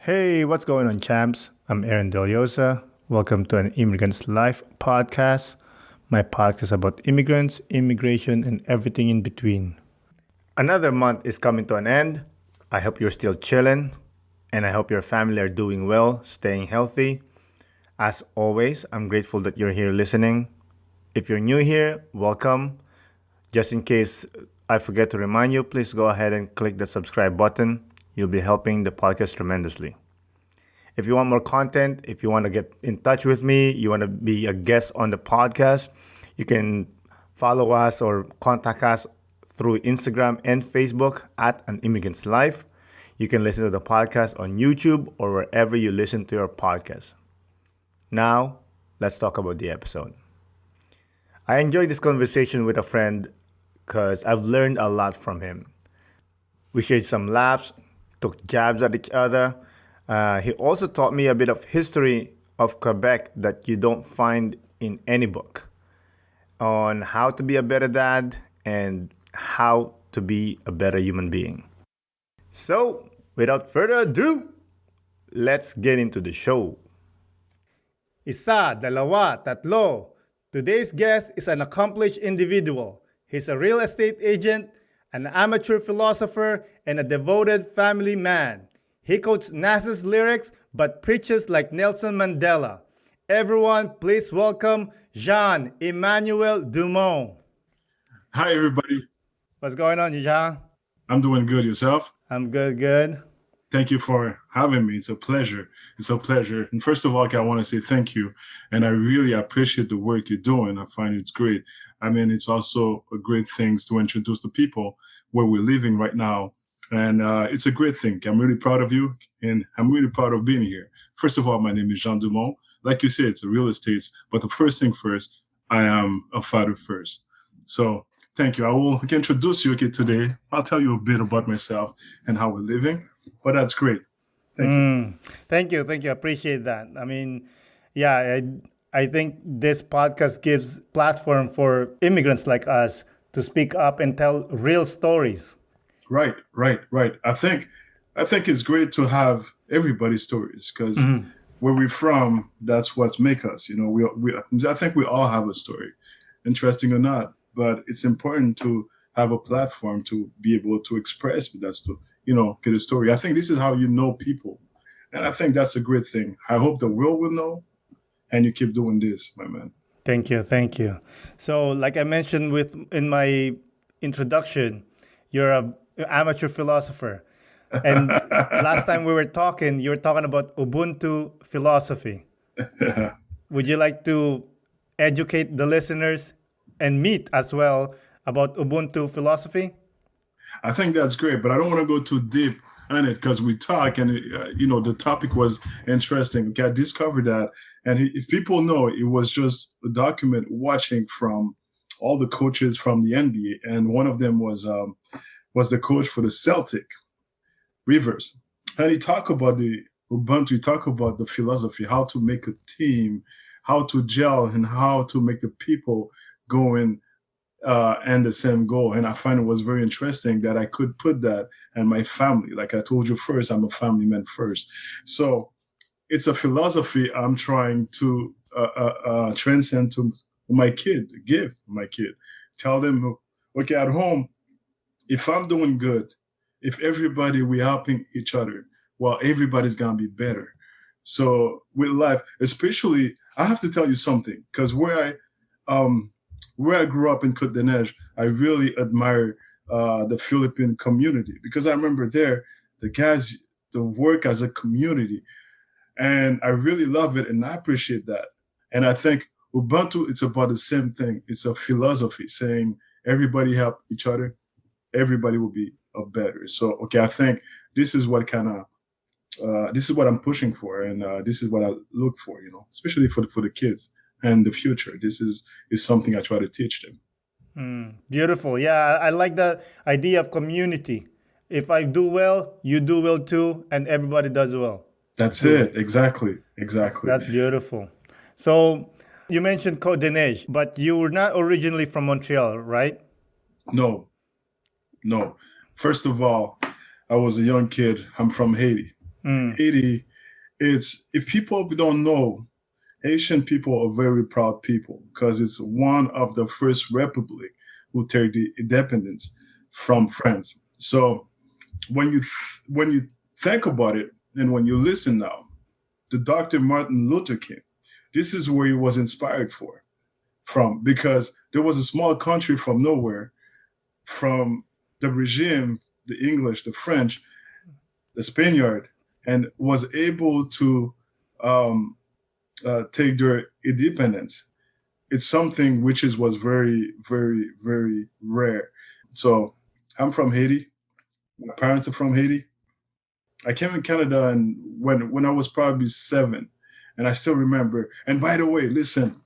Hey, what's going on, champs? I'm Aaron Deliosa. Welcome to an Immigrant's Life podcast. My podcast about immigrants, immigration, and everything in between. Another month is coming to an end. I hope you're still chilling, and I hope your family are doing well, staying healthy. As always, I'm grateful that you're here listening. If you're new here, welcome. Just in case I forget to remind you, please go ahead and click the subscribe button. You'll be helping the podcast tremendously. If you want more content, if you want to get in touch with me, you want to be a guest on the podcast, you can follow us or contact us through Instagram and Facebook at An Immigrant's Life. You can listen to the podcast on YouTube or wherever you listen to your podcast. Now, let's talk about the episode. I enjoyed this conversation with a friend because I've learned a lot from him. We shared some laughs, took jabs at each other. He also taught me a bit of history of Quebec that you don't find in any book on how to be a better dad and how to be a better human being. So, without further ado, let's get into the show. Isa, dalawa, tatlo. Today's guest is an accomplished individual. He's a real estate agent, an amateur philosopher, and a devoted family man. He quotes NASA's lyrics but preaches like Nelson Mandela. Everyone, please welcome Jean-Emmanuel Dumont. Hi, everybody. What's going on, Jean? I'm doing good. Yourself? I'm good. Thank you for having me. It's a pleasure. And first of all, I want to say thank you. And I really appreciate the work you're doing. I find it's great. I mean, it's also a great thing to introduce the people where we're living right now. And it's a great thing. I'm really proud of you, and I'm really proud of being here. First of all, my name is Jean Dumont. Like you said, it's a real estate. But the first thing first, I am a father first. So thank you. I will introduce you today. I'll tell you a bit about myself and how we're living. But that's great. Thank you. Thank you. I appreciate that. I mean, yeah, I think this podcast gives platform for immigrants like us to speak up and tell real stories. Right. I think it's great to have everybody's stories because where we're from, that's what makes us. You know, I think we all have a story, interesting or not. But it's important to have a platform to be able to express that story. You know, get a story. I think this is how you know people, and I think that's a great thing. I hope the world will know, and you keep doing this, my man. Thank you. So, like I mentioned in my introduction, you're an amateur philosopher. And last time we were talking, you were talking about Ubuntu philosophy. Would you like to educate the listeners and meet as well about Ubuntu philosophy? I think that's great, but I don't want to go too deep on it because we talk and, the topic was interesting. Okay, I discovered that. And if people know, it was just a document watching from all the coaches from the NBA. And one of them was the coach for the Celtic, Rivers. And he talked about the Ubuntu, he talked about the philosophy, how to make a team, how to gel, and how to make the people go in and the same goal. And I find it was very interesting that I could put that in my family. Like I told you first, I'm a family man first. So it's a philosophy I'm trying to transcend to my kid, give my kid. Tell them, okay, at home, if I'm doing good, if everybody, we're helping each other, well, everybody's going to be better. So with life, especially, I have to tell you something, because where I grew up in Côte-des-Neiges, I really admire the Philippine community because I remember there, the guys, the work as a community. And I really love it and I appreciate that. And I think Ubuntu, it's about the same thing. It's a philosophy saying everybody help each other, everybody will be better. So, okay, I think this is what this is what I'm pushing for. And this is what I look for, especially for the kids. And the future. This is something I try to teach them. Beautiful. Yeah, I like the idea of community. If I do well, you do well too, and everybody does well. That's it. Exactly. That's beautiful. So you mentioned Côte-des-Neiges, but you were not originally from Montreal, right? No. First of all, I was a young kid. I'm from Haiti. Mm. Haiti, it's if people don't know, Haitian people are very proud people because it's one of the first republic who take the independence from France. So when you think about it and when you listen now, the Dr. Martin Luther King, this is where he was inspired from because there was a small country from nowhere, from the regime, the English, the French, the Spaniard, and was able to um, take their independence. It's something which was very, very, very rare. So I'm from Haiti. My parents are from Haiti. I came in Canada and when I was probably 7, and I still remember. And by the way, listen,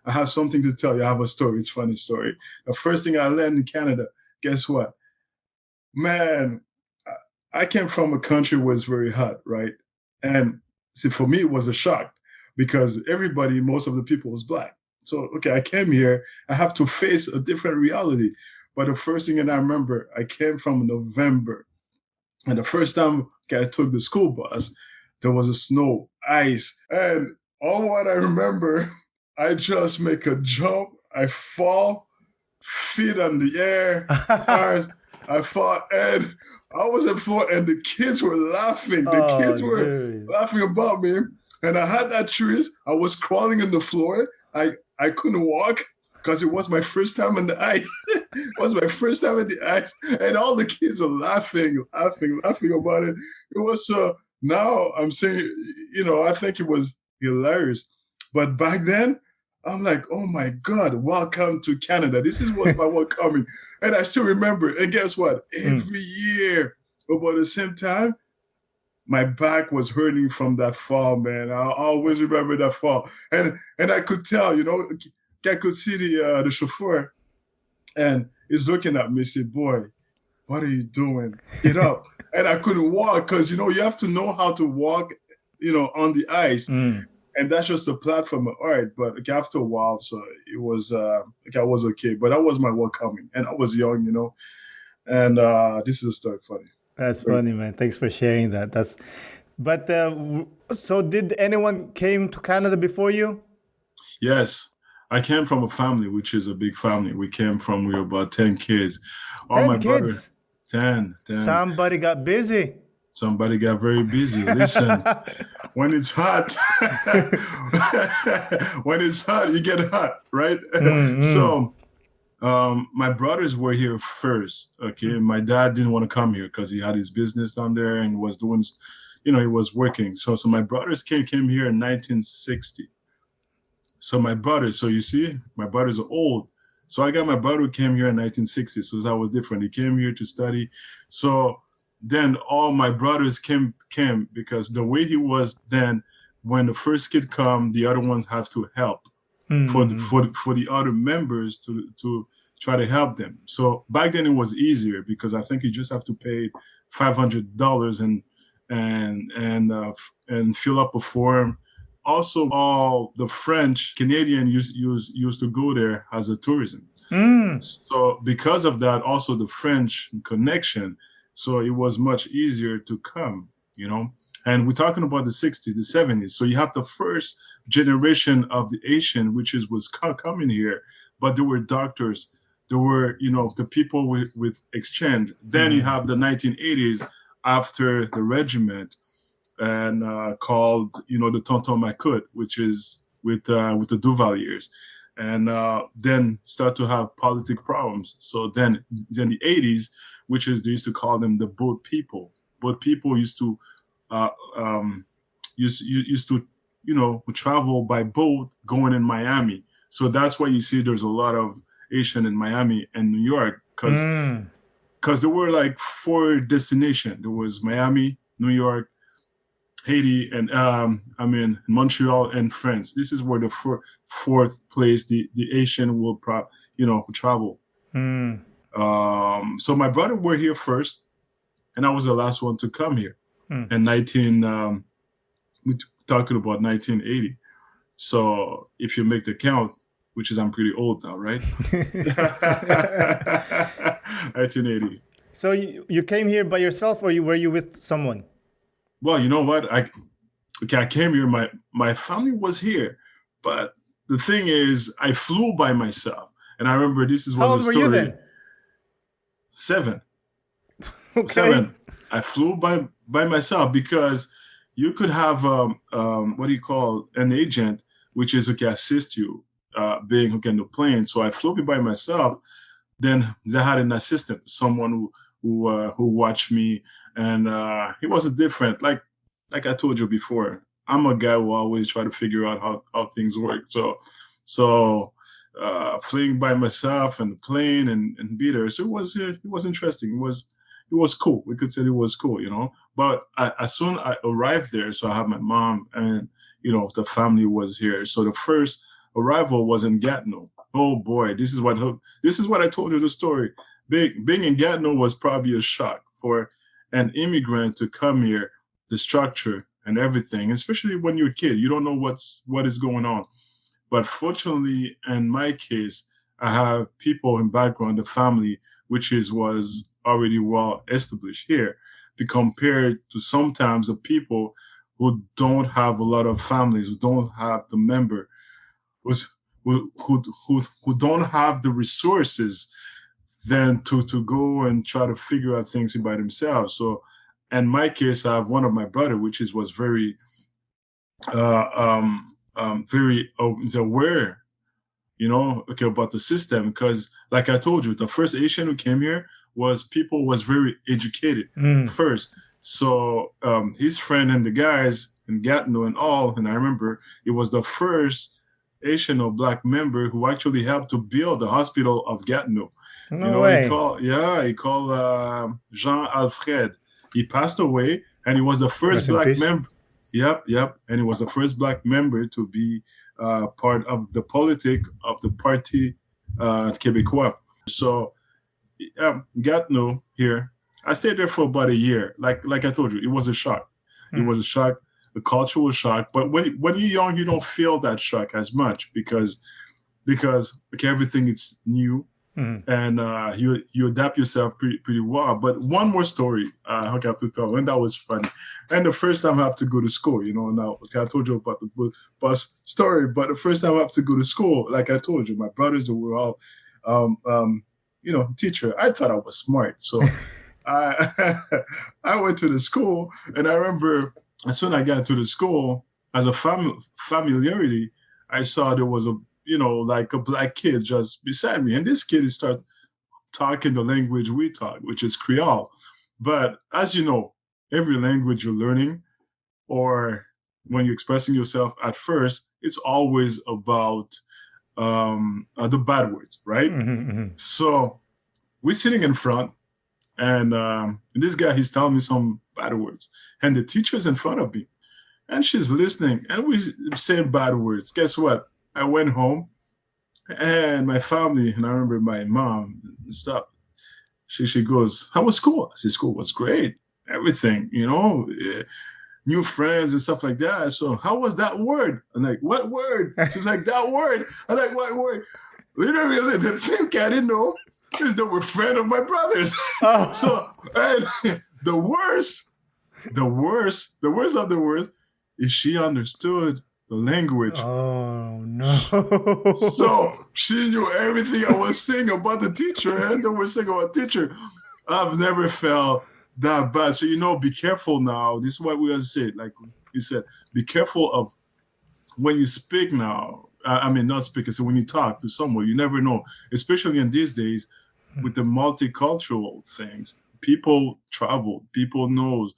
I have something to tell you. I have a story. It's a funny story. The first thing I learned in Canada, guess what? Man, I came from a country where it's very hot, right? And see, for me, it was a shock because everybody, most of the people was black. So, okay, I came here, I have to face a different reality. But the first thing that I remember, I came from November. And the first time I took the school bus, there was a snow, ice. And all what I remember, I just make a jump, I fall, feet on the air, arms, I fall, and I was at floor, and the kids were laughing. The Oh, kids were dude. laughing about me. And I had that trees. I was crawling on the floor. I couldn't walk because it was my first time in the ice. It was my first time in the ice, and all the kids are laughing, laughing about it. It was now I'm saying, I think it was hilarious, but back then I'm like, oh my God, welcome to Canada. This is what's my welcoming, and I still remember. And guess what? Mm. Every year about the same time, my back was hurting from that fall, man. I always remember that fall, and I could tell, I could see the chauffeur, and he's looking at me, say, "Boy, what are you doing? Get up!" And I couldn't walk because you have to know how to walk, on the ice, Mm. and that's just a platform. All right, but after a while, so it was I was okay, but that was my welcoming, and I was young, and this is a story funny. That's Very funny, man. Thanks for sharing that. But so did anyone came to Canada before you? Yes, I came from a family, which is a big family. We were about 10 kids. All my 10 brother, kids. 10. Somebody got busy. Somebody got very busy. Listen, when it's hot, when it's hot, you get hot, right? Mm-hmm. So my brothers were here first. Okay, my dad didn't want to come here because he had his business down there and was doing, he was working. So my brothers came here in 1960. So my brothers, so you see, my brothers are old. So I got my brother who came here in 1960. So that was different. He came here to study. So then all my brothers came because the way he was then, when the first kid come, the other ones have to help Mm-hmm. for the other members to try to help them. So back then it was easier because I think you just have to pay $500 and fill up a form. Also, all the French Canadian used to go there as a tourism. Mm. So because of that, also the French connection. So it was much easier to come. And we're talking about the 60s, the 70s. So you have the first generation of the Asian, was coming here, but there were doctors, there were, the people with exchange. Then you have the 1980s after the regiment, and called, the Tonton Macoute, which is with the Duvaliers, and then start to have politic problems. So then the 80s, which is they used to call them the boat people. Boat people used to uh, um, used to travel by boat going in Miami. So that's why you see there's a lot of Asian in Miami and New York Mm. because there were like 4 destinations. There was Miami, New York, Haiti, and Montreal and France. This is where the fourth place the Asian will travel. Mm. So my brother were here first, and I was the last one to come here. Mm. In we're talking about 1980. So if you make the count, which is I'm pretty old now, right? 1980. So you came here by yourself, or were you with someone? Well, you know what? I came here. My family was here, but the thing is, I flew by myself. And I remember this How was a old were you story. then? 7, Okay. 7. I flew by myself because you could have what do you call an agent, which is who can assist you being who can do plane. So I flew by myself. Then they had an assistant, someone who watched me, and he wasn't different. Like I told you before, I'm a guy who always try to figure out how things work. So fleeing by myself and the plane and be there. So it was interesting. It was cool. We could say it was cool, you know. But as soon I arrived there, so I had my mom and the family was here. So the first arrival was in Gatineau. Oh boy, this is what I told you the story. Being in Gatineau was probably a shock for an immigrant to come here, the structure and everything, especially when you're a kid. You don't know what is going on. But fortunately, in my case, I have people in background, the family, was already well established here, be compared to sometimes the people who don't have a lot of families, who don't have the member, who's, who don't have the resources then to go and try to figure out things by themselves. So in my case, I have one of my brother, was very aware, okay, about the system. Because, like I told you, the first Asian who came here was very educated Mm. first. So his friend and the guys in Gatineau and all, and I remember it was the first Asian or black member who actually helped to build the hospital of Gatineau. No He way. called, yeah, he called Jean Alfred. He passed away, and he was the first Rest in black peace. member. Yep, yep, and he was the first black member to be part of the politic of the Parti Québécois. So, Gatineau here. I stayed there for about a year. Like I told you, it was a shock. It Mm. was a shock, a cultural shock. But when you're young, you don't feel that shock as much because okay, everything is new, Mm. and you adapt yourself pretty well. But one more story I have to tell, and that was funny. And the first time I have to go to school, now okay, I told you about the bus story, but the first time I have to go to school, like I told you, my brothers were all, teacher. I thought I was smart, so I I went to the school, and I remember as soon as I got to the school, as a familiarity, I saw there was like a black kid just beside me, and this kid started talking the language we talk, which is Creole. But as you know, every language you're learning or when you're expressing yourself at first, it's always about the bad words, right? Mhm, So we're sitting in front, and this guy, he's telling me some bad words, and the teacher's in front of me, and she's listening, and we're saying bad words. Guess what? I went home, and my family, and I remember my mom stopped. She goes, "How was school?" I said, "School was great. Everything, new friends and stuff like that." So, how was that word? I'm like, "What word?" mhm. She's like, "That word." I'm like, "What word?" Literally, the thing I didn't know is they were friend of my brothers. Oh. So, and the worst of the worst is she understood the language. Oh So no. she knew everything I was saying about the teacher, and they were saying about teacher. I've never felt that bad. So be careful now. This is what we have said. Like you said, be careful of when you speak now. I mean, not speak. So when you talk to someone, you never know. Especially in these days with the multicultural things, people travel. People knows.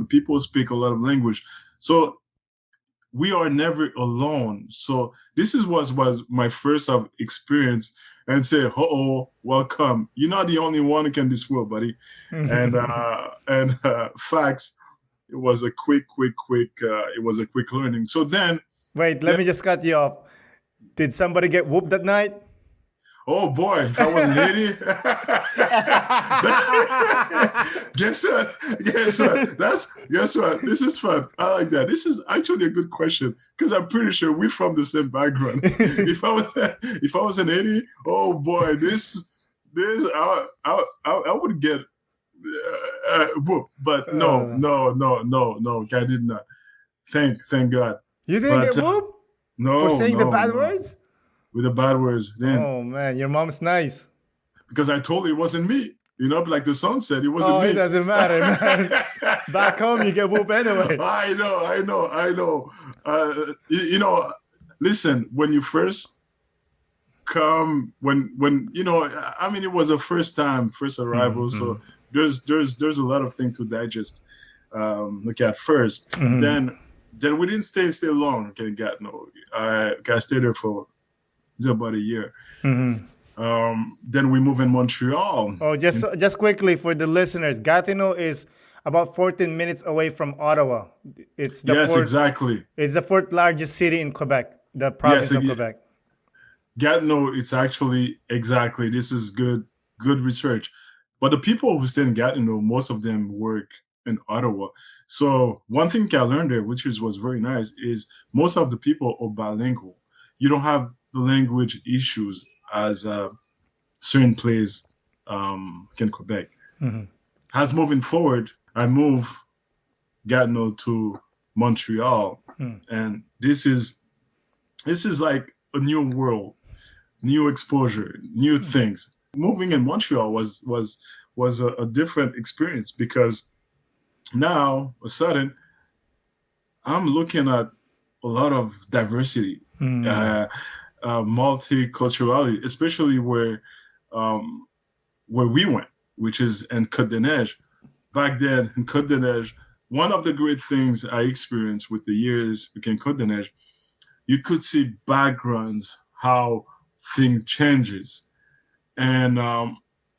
People speak a lot of language. So we are never alone. So this is what was my first of experience and say, oh, welcome. You're not the only one who can this world, buddy. And facts, it was a quick learning. So then, Wait, let then me just cut you off. Did somebody get whooped that night? oh boy, if I was an idiot, guess what? Guess what? This is fun. I like that. This is actually a good question because I'm pretty sure we're from the same background. If I was an idiot, oh boy, this I would get But no, Uh, no, no, no, no. I did not. Thank God. you didn't But get whooped for no, saying the no, bad no. words? With the bad words, then Oh man, your mom's nice. because I told her it wasn't me. Like the song said, it wasn't Oh, it me. doesn't matter, man. Back home, you get whooped anyway. I know. Listen, when you first come, when I mean, it was a first time, first arrival, Mm-hmm. so there's a lot of things to digest. Look at first, Mm-hmm. then we didn't stay long. Okay, Gatineau. I stayed there for about a year. Mm-hmm. Then we moved in Montreal. Oh, just quickly for the listeners, Gatineau is about 14 minutes away from Ottawa. It's the Yes, fourth. exactly. It's the fourth largest city in Quebec, the Yes, province of Quebec. Gatineau. It's actually exactly. This is good research. But the people who stay in Gatineau, most of them work in Ottawa. So one thing I learned there, was very nice, is most of the people are bilingual. You don't have the language issues as certain place in Quebec. Mm-hmm. As moving forward, I moved Gatineau to Montreal, and this is like a new world, new exposure, new things. Moving in Montreal was a different experience because now, a sudden, I'm looking at a lot of diversity, Mm-hmm. uh, multiculturality, especially where we went, which is in Côte-des-Neiges. Back then in Côte-des-Neiges, one of the great things I experienced with the years in Côte-des-Neiges, you could see backgrounds, how things changes. And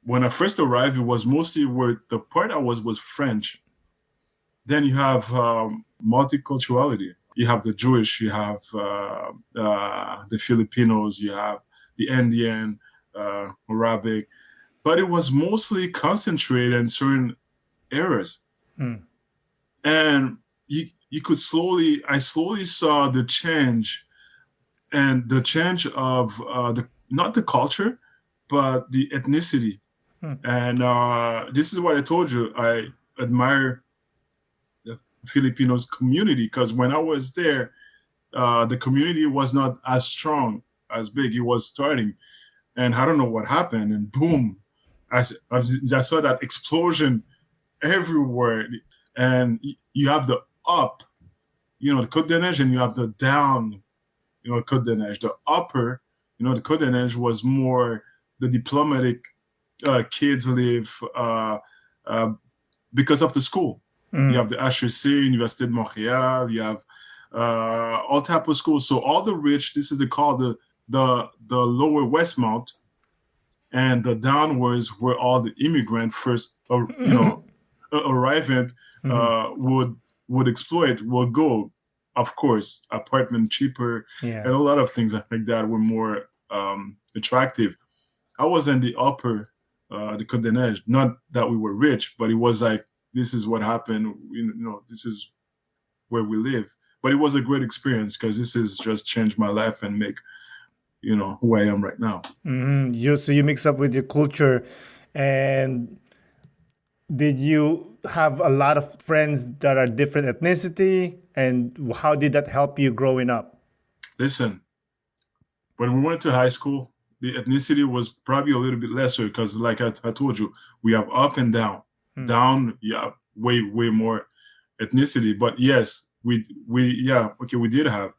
when I first arrived, it was mostly where the part I was French. Then you have multiculturality. You have the Jewish, you have the Filipinos, you have the Indian, Arabic, but it was mostly concentrated in certain areas. Mm. And you could I slowly saw the change, and the change of the not the culture, but the ethnicity. Mm. And this is what I told you. I admire the Filipinos community because when I was there, the community was not as strong, as big. It was starting, and I don't know what happened, and boom, I saw that explosion everywhere. And you have the up, the Côte-des-Neiges, and you have the down, Côte-des-Neiges. The upper, the Côte-des-Neiges was more the diplomatic kids live uh, because of the school. You have Mm. the HEC, Université de Montréal. You have all type of schools. So all the rich, this is called the lower Westmount, and the downwards where all the immigrant first, arrivant Mhm. would exploit, will go. Of course, apartment cheaper, Yeah. and a lot of things like that were more attractive. I was in the upper, the Côte des Neiges. Not that we were rich, but it was like this is what happened. This is where we live. But it was a great experience because this has just changed my life and make who I am right now. So you mix up with your culture, and did you have a lot of friends that are different ethnicity, and how did that help you growing up? Listen, when we went to high school, the ethnicity was probably a little bit lesser because, like I told you, we have up and down. Hmm. Down, you have way more ethnicity. But yes, we did have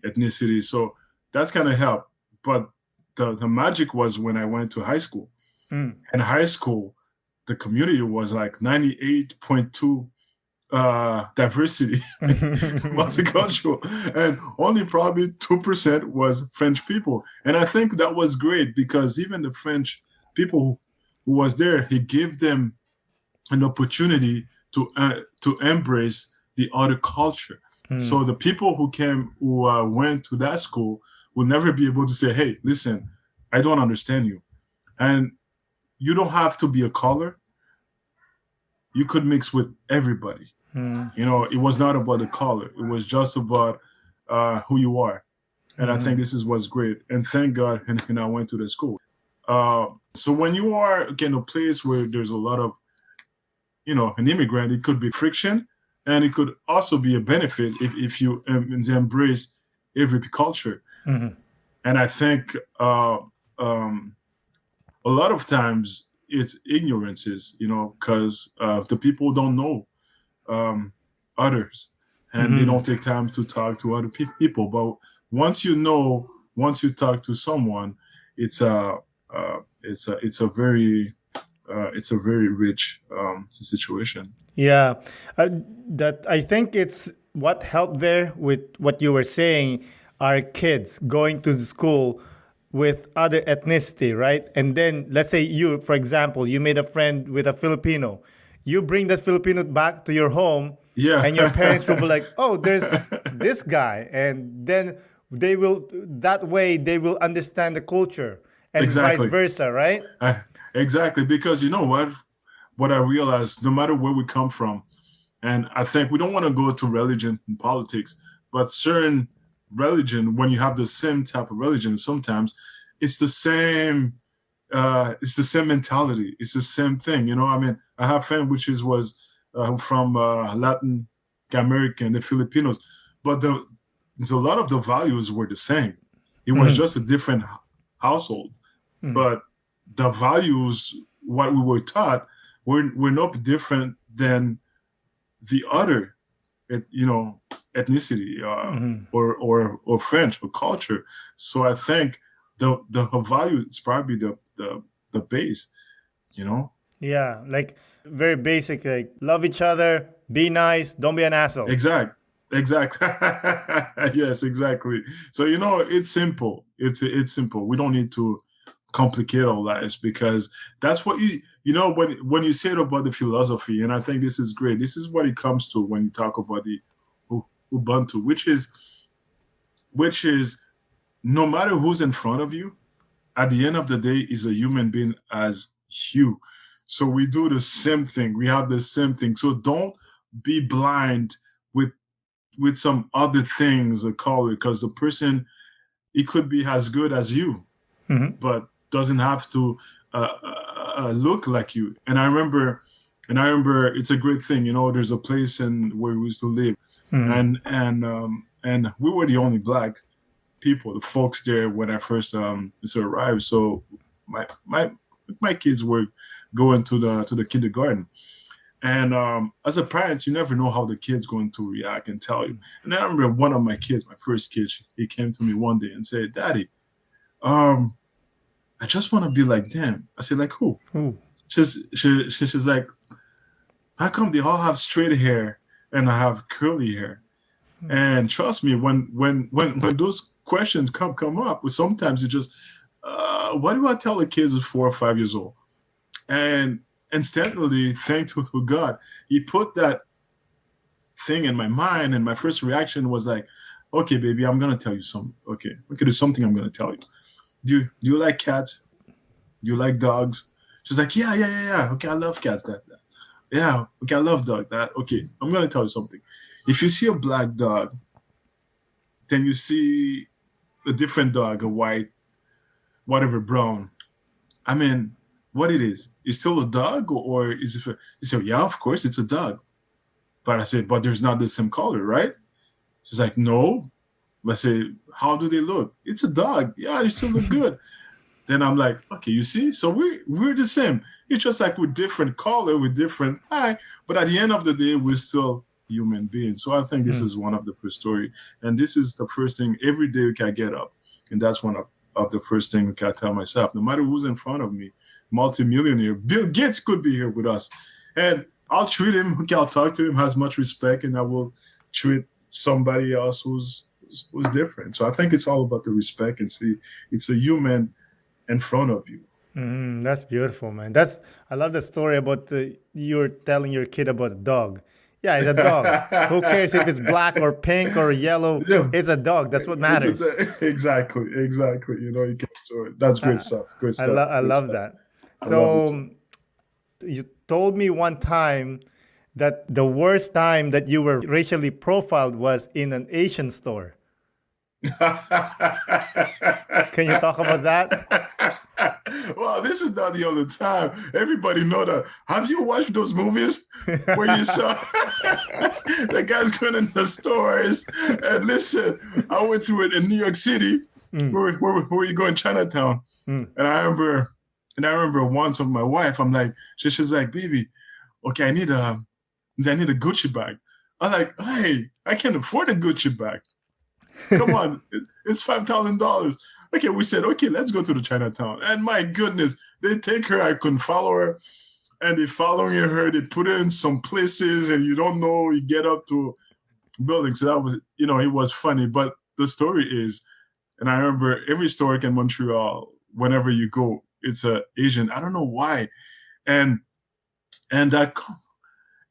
ethnicity, so that's kind of helped. But the magic was when I went to high school. Mm. In high school, the community was like 98.2 diversity, multicultural, and only probably 2% was French people. And I think that was great because even the French people who was there, he gave them an opportunity to embrace the other culture. Mm. So the people who went to that school will never be able to say, "Hey, listen, I don't understand you," and you don't have to be a color. You could mix with everybody. Mm. It was not about the color. It was just about who you are. And I think Mhm. this is what's great. And thank God, and I went to the school. So when you are in a place where there's a lot of an immigrant, it could be friction, and it could also be a benefit if you embrace every culture. Hmm. And I think um, a lot of times it's ignorances, because the people don't know um, others, and they don't Hmm. take time to talk to other people. But once you know, once you talk to someone, it's a it's a very rich situation. Yeah, uh, that I think it's what helped there with what you were saying are kids going to the school with other ethnicity, right? And then let's say you, for example, you made a friend with a Filipino. You bring that Filipino back to your home, Yeah. and your parents will be like, "Oh, there's this guy," and then they will that way they will understand the culture and vice Exactly. versa, right? I, exactly, because you know what I realized, no matter where we come from, and I think we don't want to go to religion and politics, but certain religion, when you have the same type of religion, sometimes it's the same. It's the same mentality. It's the same thing. I mean, I have friend which was from Latin American, the Filipinos, but a lot of the values were the same. It was Hmm. just a different household, but the values, what we were taught, were not different than the other, you know, ethnicity, Hmm. or French or culture. So I think the value is probably the base, you know. Yeah, like very basic, like love each other, be nice, don't be an asshole. Exact yes, exactly. So it's simple. It's simple. We don't need to complicate our lives, because that's what when you say it about the philosophy, and I think this is great. This is what it comes to when you talk about the ubuntu, which is no matter who's in front of you, at the end of the day, is a human being as you. So we do the same thing. We have the same thing. So don't be blind with some other things, a color, because the person, it could be as good as you, Hmm. but doesn't have to look like you. And I remember it's a great thing. There's a place in where we used to live, Hmm. and we were the only black people, the folks there, when I first arrived. So my kids were going to the kindergarten, and as a parent, you never know how the kid's going to react and tell you. And I remember one of my kids, my first kid, he came to me one day and said, "Daddy, um, I just want to be like them." I said, "Like who?" Ooh. She's like, "How come they all have straight hair and I have curly hair?" And trust me, when those questions come up, sometimes you just, what do I tell the kids who's 4 or 5 years old? And instantly, thanks to God, He put that thing in my mind, and my first reaction was like, "Okay, baby, I'm gonna tell you something. Okay, there's something I'm gonna tell you. Do you like cats? Do you like dogs?" She's like, "Yeah, yeah, yeah, yeah. Okay, I love cats. That. Yeah. Okay, I love dog. That. Okay, I'm gonna tell you something. If you see a black dog, then you see a different dog, a white, whatever, brown. I mean, what it is? It's still a dog, or is it? You say, yeah, of course, it's a dog. But I said, but there's not the same color, right? She's like, no. I say, how do they look? It's a dog. Yeah, they still look good. Then I'm like, okay, you see, so we're the same. It's just like with different color, with different eye, but at the end of the day, we're still human beings. So I think this is one of the first story, and this is the first thing every day we can get up, and that's one of the first thing we can tell myself. No matter who's in front of me, multimillionaire Bill Gates could be here with us, and I'll treat him. Okay, I'll talk to him, has much respect, and I will treat somebody else who's different. So I think it's all about the respect, and see, it's a human in front of you. That's beautiful, man. That's I love the story about you're telling your kid about a dog. Yeah, it's a dog. Who cares if it's black or pink or yellow? Yeah, It's a dog. That's what it's matters. exactly. You can store it. That's great I, stuff. Great stuff. I Great love stuff. that. I love it So too. you told me one time that the worst time that you were racially profiled was in an Asian store. Can you talk about that? Well, this is not the only time. Everybody know that. Have you watched those movies where you saw the guys going in the stores? And listen, I went through it in New York City, Mm, where you go in Chinatown, mm. and I remember once with my wife, I'm like, she's like, baby, okay, I need a Gucci bag. I'm like, hey, I can't afford a Gucci bag. Come on, it's $5,000. Okay, we said, okay, let's go to the Chinatown. And my goodness, they take her. I couldn't follow her, and they following her. They put her in some places, and you don't know. You get up to buildings. So that was, it was funny. But the story is, and I remember every store in Montreal, whenever you go, it's a Asian. I don't know why, and that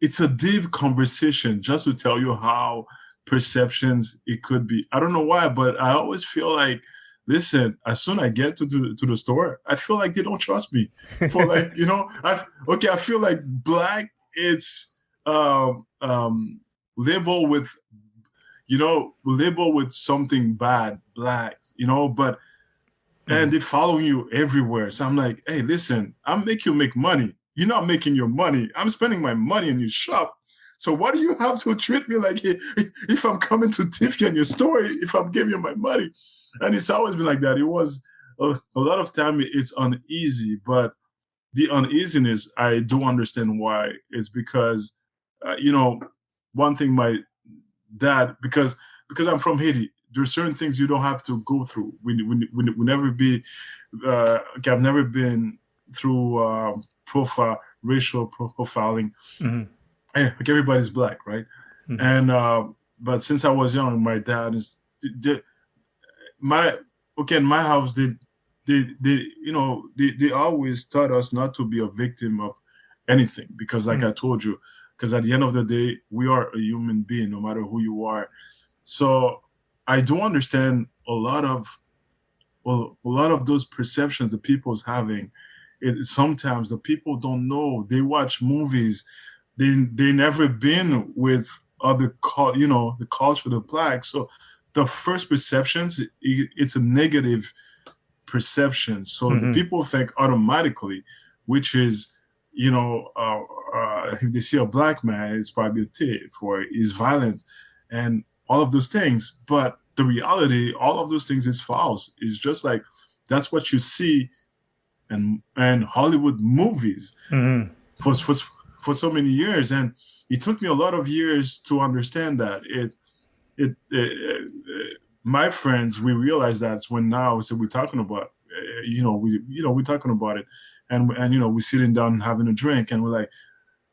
it's a deep conversation just to tell you how perceptions it could be. I don't know why, but I always feel like, listen, as soon as I get to the store, I feel like they don't trust me. For like, I feel like black, it's labeled with, labeled with something bad, black, but and they follow you everywhere. So I'm like, hey, listen, I'll make you make money. You're not making your money. I'm spending my money in your shop. So why do you have to treat me like if I'm coming to tip you in your story, if I'm giving you my money? And it's always been like that. It was a lot of time it's uneasy, but the uneasiness, I do understand why. It's because, one thing my dad, because I'm from Haiti, there's certain things you don't have to go through. We never be, okay, I've never been through racial profiling. Mhm, Like everybody's black, right? mhm, And but since I was young, my dad is my okay in my house. They always taught us not to be a victim of anything because, like mhm, I told you, because at the end of the day, we are a human being, no matter who you are. So I do understand a lot of those perceptions the people's having. Sometimes the people don't know. They watch movies. They never been with the culture of the black. So the first perceptions, it's a negative perception. So the mhm. people think automatically, which is, if they see a black man, it's probably a thief or he's violent, and all of those things. But the reality, all of those things is false. It's just like that's what you see and Hollywood movies Mhm. for so many years, and it took me a lot of years to understand that my friends, we realized that when now, so we're talking about, we're talking about it, and we're sitting down and having a drink, and we're like,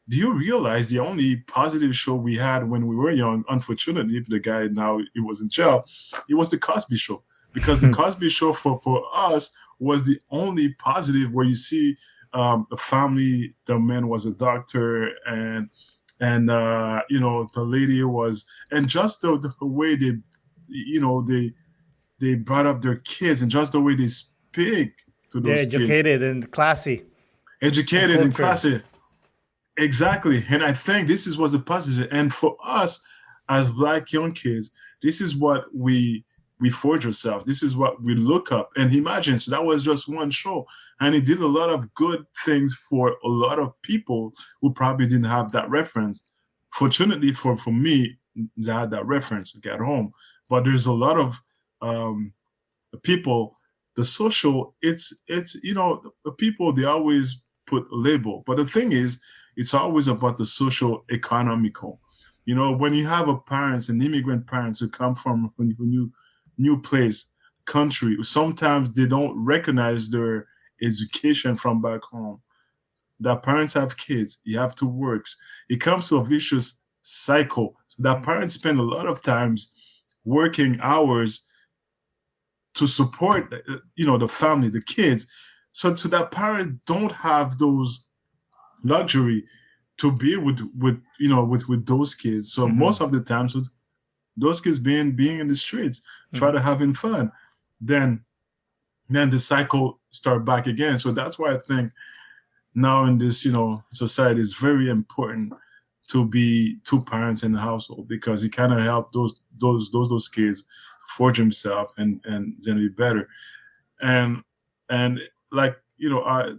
do you realize the only positive show we had when we were young, unfortunately, the guy now he was in jail, it was the Cosby Show, because the Cosby Show for us was the only positive where you see a family. The man was a doctor, and the lady was, and just the way they brought up their kids, and just the way they speak to They're those kids, educated and classy and educated and cultured. classy. Exactly. And I think this is what's a positive. And for us as black young kids, this is what we forge ourselves. This is what we look up. And imagine, so that was just one show. And it did a lot of good things for a lot of people who probably didn't have that reference. Fortunately for me, I had that reference at home. But there's a lot of people, the social, it's the people, they always put a label. But the thing is, it's always about the social economical. When you have an immigrant parents who come from a new place, country, sometimes they don't recognize their education from back home. That parents have kids, you have to work. It comes to a vicious cycle. So that Mm. parents spend a lot of times working hours to support the family, the kids. So that parent don't have those luxury to be with those kids. So most Mhm, of the times, with those kids being in the streets, try mhm. to having fun, then the cycle start back again. So that's why I think now in this society, it's very important to be two parents in the household, because it kind of help those kids forge himself and then be better. And like,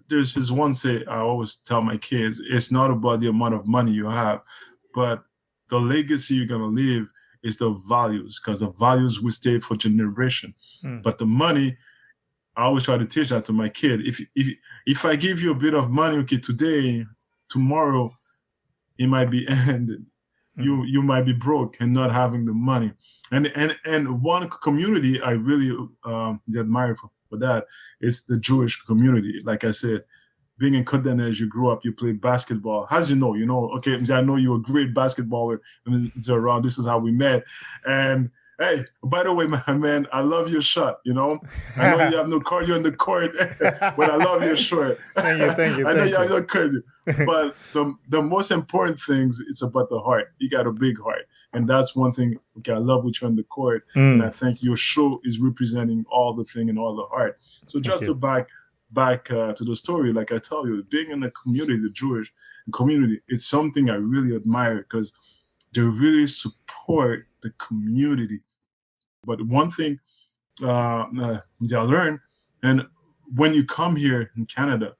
there's just one say I always tell my kids: it's not about the amount of money you have, but the legacy you're gonna leave is the values, because the values will stay for generation. Mm. But the money, I always try to teach that to my kid. If I give you a bit of money, okay, today, tomorrow, it might be ended. You might be broke and not having the money. And one community I really admire for that is the Jewish community. Like I said, being in Côte-des-Neiges, you grew up, you played basketball. As okay, I know you're a great basketballer. Around, this is how we met. And hey, by the way, my man, I love your shot. I know you have no cardio in the court, but I love your shot. Thank you. I know you have no cardio. But the most important things, it's about the heart. You got a big heart. And that's one thing, okay, I love what you're on the court. And I think your show is representing all the thing and all the heart. So just to back to the story, like I tell you, being in the community, the Jewish community, it's something I really admire, because they really support the community. But one thing I learned, and when you come here in Canada,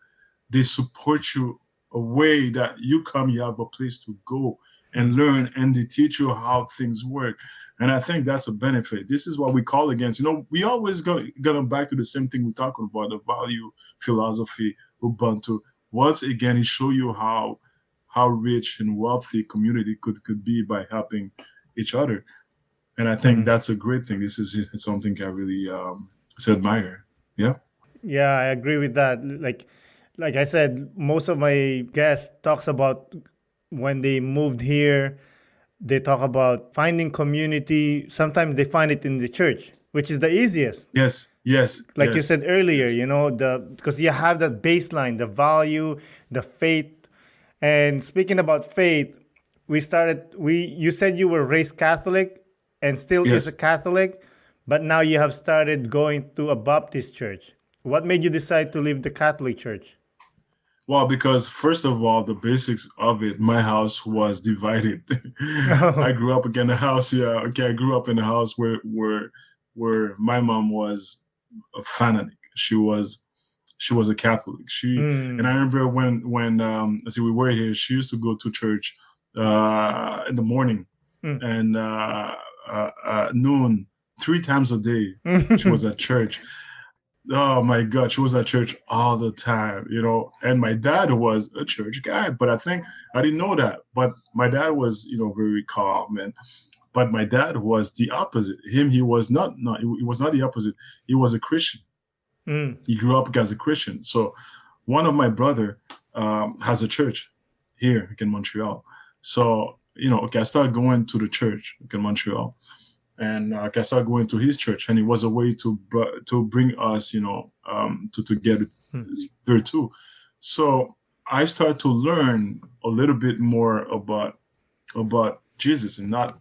they support you a way that you come, you have a place to go and learn, and they teach you how things work. And I think that's a benefit. This is what we call against. We always go back to the same thing we're talking about, the value, philosophy, Ubuntu. Once again, it show you how rich and wealthy community could be by helping each other. And I think that's a great thing. This is something I really admire. Yeah. Yeah, I agree with that. Like I said, most of my guests talks about when they moved here, they talk about finding community. Sometimes they find it in the church, which is the easiest. Yes. Like you said earlier, because you have that baseline, the value, the faith. And speaking about faith, you said you were raised Catholic and still is a Catholic, but now you have started going to a Baptist church. What made you decide to leave the Catholic church? Well, because first of all, the basics of it, my house was divided. I grew up in a house, I grew up in a house where my mom was a fanatic. She was a Catholic. And I remember when we were here, she used to go to church in the morning and noon, 3 times a day. She was at church. Oh my God, she was at church all the time, and my dad was a church guy, but I think I didn't know that. But my dad was, very calm, but my dad was the opposite. He was not he was not the opposite. He was a Christian. He grew up as a Christian. So one of my brother has a church here in Montreal. So, I started going to the church in Montreal. And I started going to his church, and it was a way to bring us, to get there too. So I started to learn a little bit more about Jesus, and not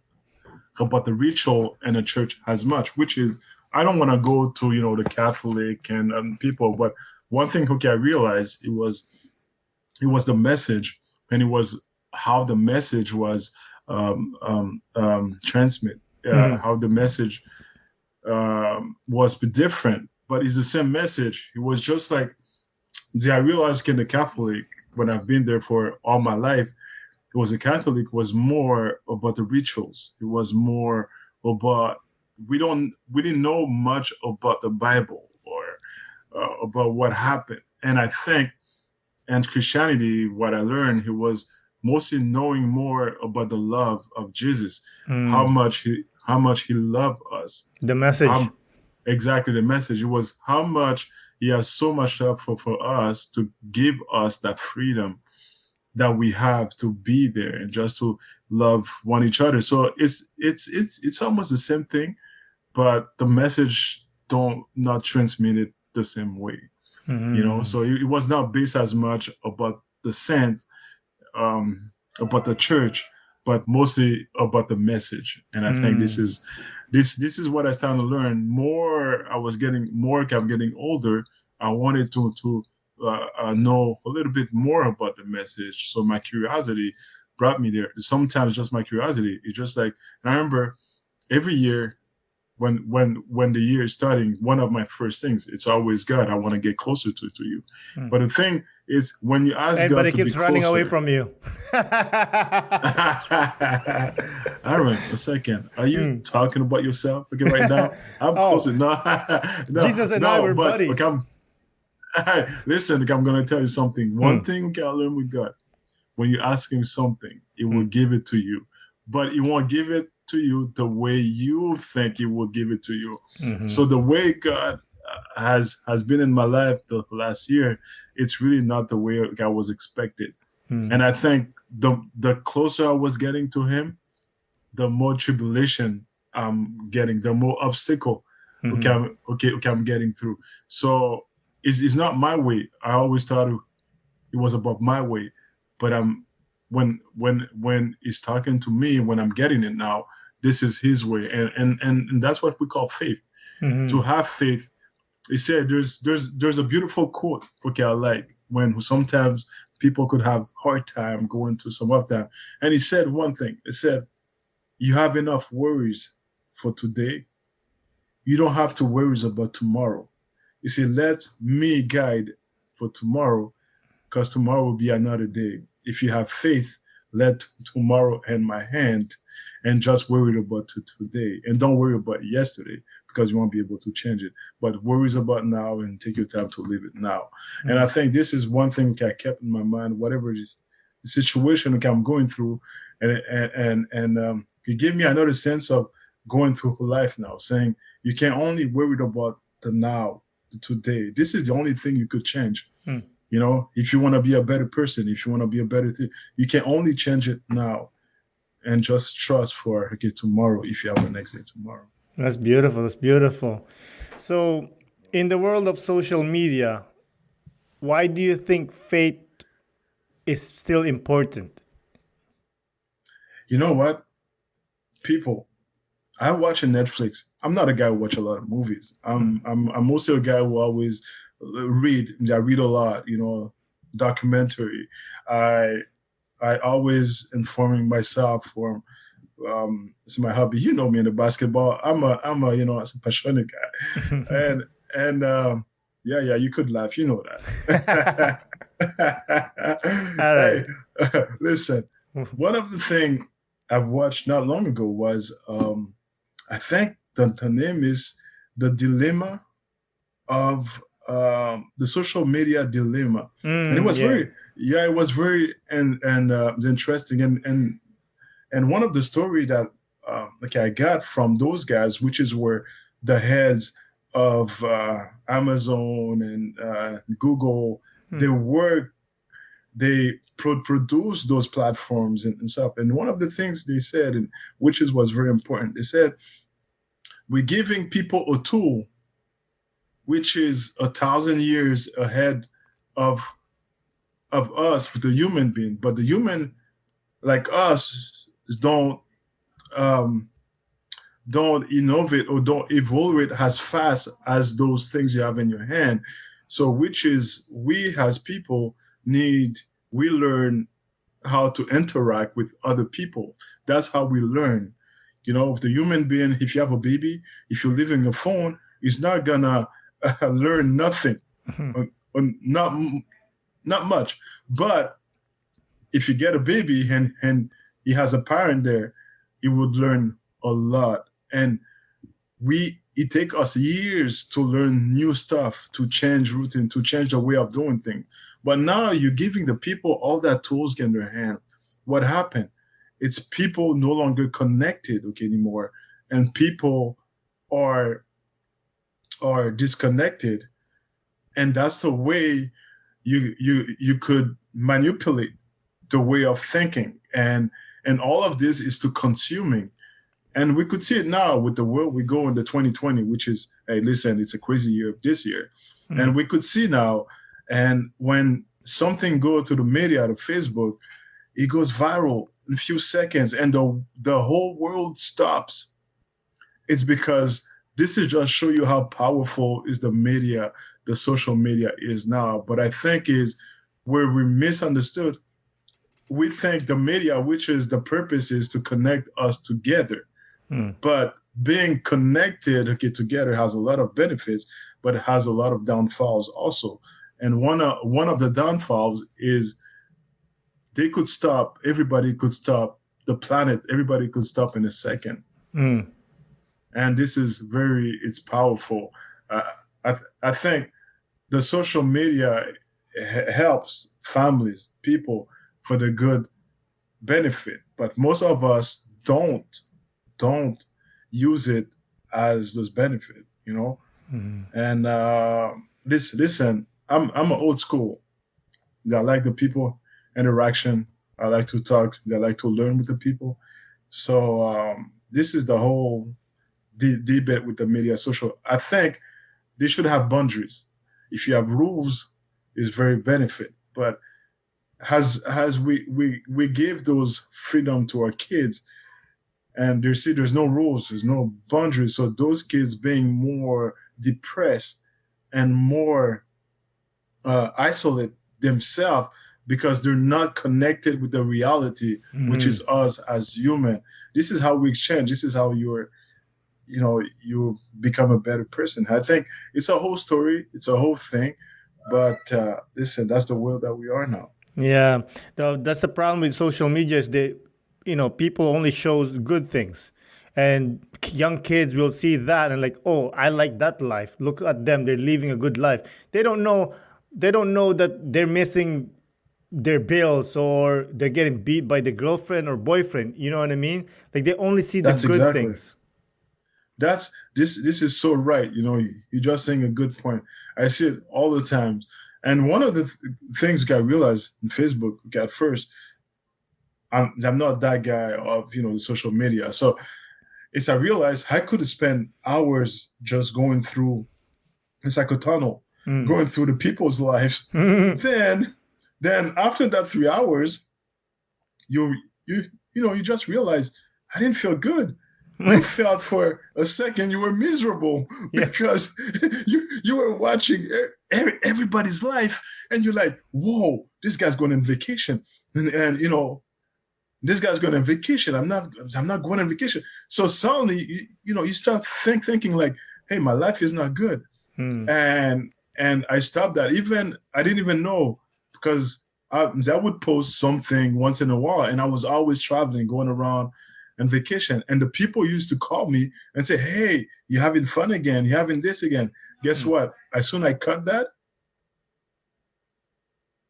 about the ritual in a church as much. Which is, I don't want to go to the Catholic and people, but one thing I realized it was the message, and it was how the message was transmitted. How the message was different, but it's the same message. It was just like, I realized in the Catholic, when I've been there for all my life, it was a Catholic was more about the rituals. It was more about, we didn't know much about the Bible or about what happened. And I think, and Christianity, what I learned, it was mostly knowing more about the love of Jesus, how much he loved us. The message. Exactly, the message. It was how much he has so much love for us, to give us that freedom that we have to be there and just to love one each other. So it's almost the same thing, but the message not transmitted the same way. So it was not based as much about the saint, about the church, but mostly about the message. And I think this is what I started to learn more. I'm getting older. I wanted to know a little bit more about the message. So my curiosity brought me there. Sometimes just my curiosity. It's just like, I remember every year when the year is starting, one of my first things, it's always God. I want to get closer to you. But the thing is, when you ask Hey, but God it to be keeps running away closer, from you. Aaron, a second. Are you talking about yourself? Okay, right now I'm Oh, closer. No, no, Jesus and I no. were But okay, buddies. listen. Okay, I'm gonna tell you something. One Hmm. thing we can learn with God: when you ask Him something, He will Hmm. give it to you, but He won't give it to you the way you think He will give it to you. Hmm. So the way God has been in my life the last year, it's really not the way I was expected. Hmm. And I think the closer I was getting to Him, the more tribulation I'm getting, the more obstacle Hmm. okay, I'm getting through. So it's not my way. I always thought it was about my way, but when he's talking to me, when I'm getting it now, this is His way, and that's what we call faith. To Hmm. have faith, he said, there's a beautiful quote. Okay, I like when sometimes people could have hard time going to some of them, and he said one thing. He said, you have enough worries for today. You don't have to worry about tomorrow. He said, let me guide for tomorrow, because tomorrow will be another day. If you have faith, let tomorrow in my hand and just worry about today. And don't worry about yesterday, because you won't be able to change it. But worries about now and take your time to live it now. And I think this is one thing that I kept in my mind, whatever the situation that I'm going through. And it gave me another sense of going through life now, saying you can only worry about the now, the today. This is the only thing you could change. Hmm. You know, if you want to be a better person, if you want to be a better thing, you can only change it now and just trust for okay tomorrow if you have the next day tomorrow. That's beautiful. That's beautiful. So, in the world of social media, why do you think faith is still important? You know what? People, I watch Netflix. I'm not a guy who watch a lot of movies. Hmm. I'm mostly a guy who always read. I read a lot, you know, documentary. I I always informing myself from it's my hobby. You know me in the basketball. I'm a you know as a passionate guy, and yeah, you could laugh. You know that. All Hey, right. listen. One of the thing I've watched not long ago was I think the name is the dilemma of the social media dilemma, and it was Yeah. very yeah, it was very and interesting and one of the story that like I got from those guys, which is where the heads of Amazon and Google, Hmm. they work, they produce those platforms and stuff. And one of the things they said, and which is was very important, they said we're giving people a tool which is 1,000 years ahead of of us, the human being, but the human like us um, don't innovate or don't evolve as fast as those things you have in your hand. So, which is we as people need, we learn how to interact with other people. That's how we learn. You know, if the human being, if you have a baby, if you live in a phone, it's not gonna learn nothing, or not much. But if you get a baby and he has a parent there, he would learn a lot. And it take us years to learn new stuff, to change routine, to change the way of doing things. But now you're giving the people all that tools in their hand. What happened? It's people no longer connected okay anymore, and people are are disconnected, and that's the way you could manipulate the way of thinking, and all of this is to consuming. And we could see it now with the world we go into 2020, which is, hey, listen, it's a crazy year this year. Hmm. And we could see now, and when something goes to the media, to Facebook, it goes viral in a few seconds, and the whole world stops. It's because this is just show you how powerful is the media, the social media is now. But I think is where we misunderstood. We think the media, which is the purpose, is to connect us together. But being connected, okay, together has a lot of benefits, but it has a lot of downfalls also. And one of the downfalls is they could stop. Everybody could stop the planet. Everybody could stop in a second. Mm. And this is it's powerful. I think the social media helps families, people for the good benefit, but most of us don't use it as those benefit, you know. And listen, I'm an old school. I like the people interaction. I like to talk. I like to learn with the people. So this is the whole debate with the media social. I think they should have boundaries. If you have rules, it's very benefit. But as we give those freedom to our kids, and they see there's no rules, there's no boundaries, so those kids being more depressed and more isolate themselves because they're not connected with the reality, which is us as human. This is how we exchange. This is how you become a better person. I think it's a whole story. It's a whole thing. But listen, that's the world that we are now. Yeah, that's the problem with social media is people only shows good things, and young kids will see that and like, oh, I like that life. Look at them; they're living a good life. They don't know that they're missing their bills or they're getting beat by the girlfriend or boyfriend. You know what I mean? Like they only see the That's good exactly. things. That's this is so right. You're just saying a good point. I see it all the time. And one of the things I realized in Facebook, at first, I'm not that guy of the social media. So I realized I could spend hours just going through. It's like a tunnel, going through the people's lives. Then after that 3 hours, you you just realize I didn't feel good. You felt for a second you were miserable because you were watching everybody's life, and you're like, whoa, this guy's going on vacation, and this guy's going on vacation. I'm not going on vacation. So suddenly you start thinking like, hey, my life is not good. And I stopped that. I didn't even know, because I would post something once in a while, and I was always traveling, going around on vacation. And the people used to call me and say, hey, you're having fun again. You're having this again. Guess what? As soon as I cut that,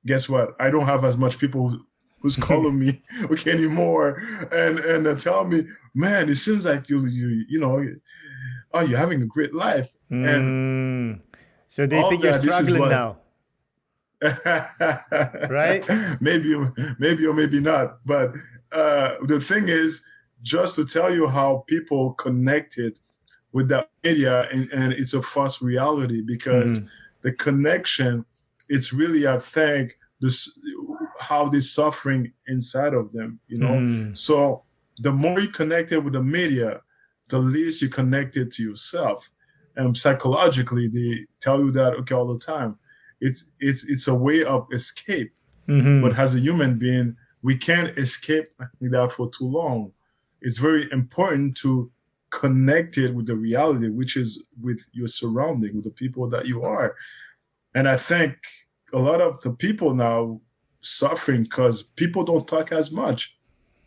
guess what? I don't have as much people who's calling me anymore and tell me, man, it seems like you're having a great life. And So they all think you're that, this is struggling what now, right? maybe or maybe not. But the thing is, just to tell you how people connected with that media, and it's a false reality, because the connection, it's really, I think, this how they're suffering inside of them. So the more you connected with the media, the least you connected to yourself. And psychologically, they tell you that, okay, all the time. It's a way of escape. But as a human being, we can't escape that for too long. It's very important to connect it with the reality, which is with your surrounding, with the people that you are. And I think a lot of the people now suffering because people don't talk as much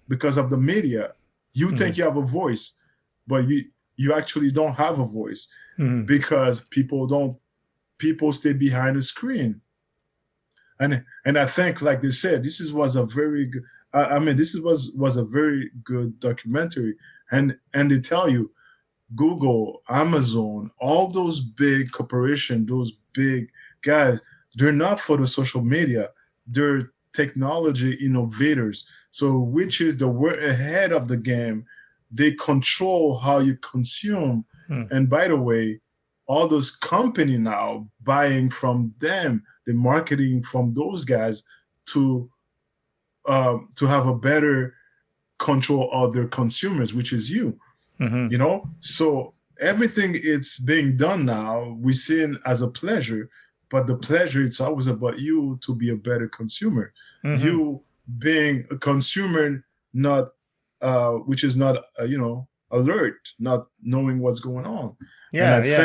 because of the media. You think you have a voice, but you actually don't have a voice, because people stay behind the screen. And I think, like they said, was a very good. Was a very good documentary, and they tell you, Google, Amazon, all those big corporations, those big guys, they're not for the social media. They're technology innovators. So, which is the word ahead of the game. They control how you consume. And by the way, all those company now buying from them, the marketing from those guys to have a better control of their consumers, which is you. So everything it's being done now, we see it as a pleasure, but the pleasure, it's always about you to be a better consumer. You being a consumer, not which is not alert, not knowing what's going on. And Yeah, yeah.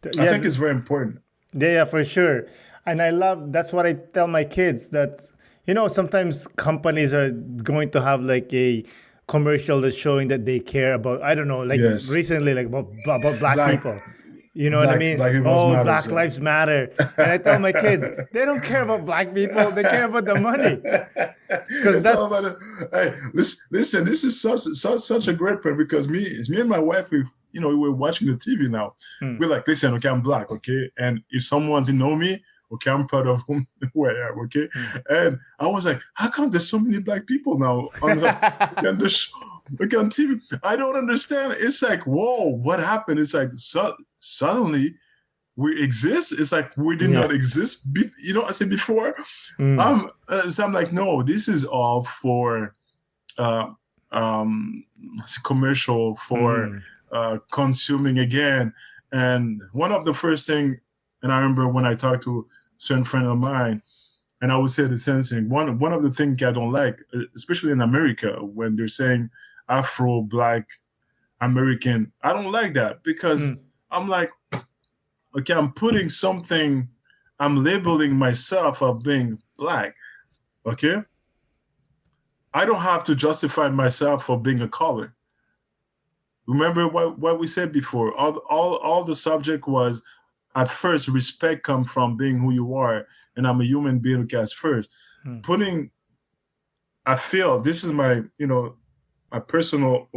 I Yeah, think it's very important. yeah, for sure. And I love that's what I tell my kids that sometimes companies are going to have like a commercial that's showing that they care about I don't know like Yes, recently like about black black people. You know what I mean? black lives Oh, matters. Black Lives Matter. And I tell my kids, they don't care about black people. They care about the money. Because It's that's all about it. Hey, listen. This is such a great point because me and my wife, we're watching the TV now. mm, We're like, listen, okay, I'm black, okay, and if someone didn't know me, okay, I'm proud of who I am, okay. mm. And I was like, how come there's so many black people now on the show, okay, on TV? I don't understand. It's like, whoa, what happened? It's like suddenly we exist. It's like we did Yeah. not exist. I said before. Mm, So I'm like, no, this is all for uh, commercial for mm, consuming again. And one of the first thing, and I remember when I talked to a certain friend of mine, and I would say the same thing. One of the things I don't like, especially in America, when they're saying Afro Black American, I don't like that because mm. I'm like, okay, I'm labeling myself of being black. Okay, I don't have to justify myself for being a color. Remember what we said before. All the subject was at first respect come from being who you are, and I'm a human being who cares first. Mm. Putting, I feel this is my personal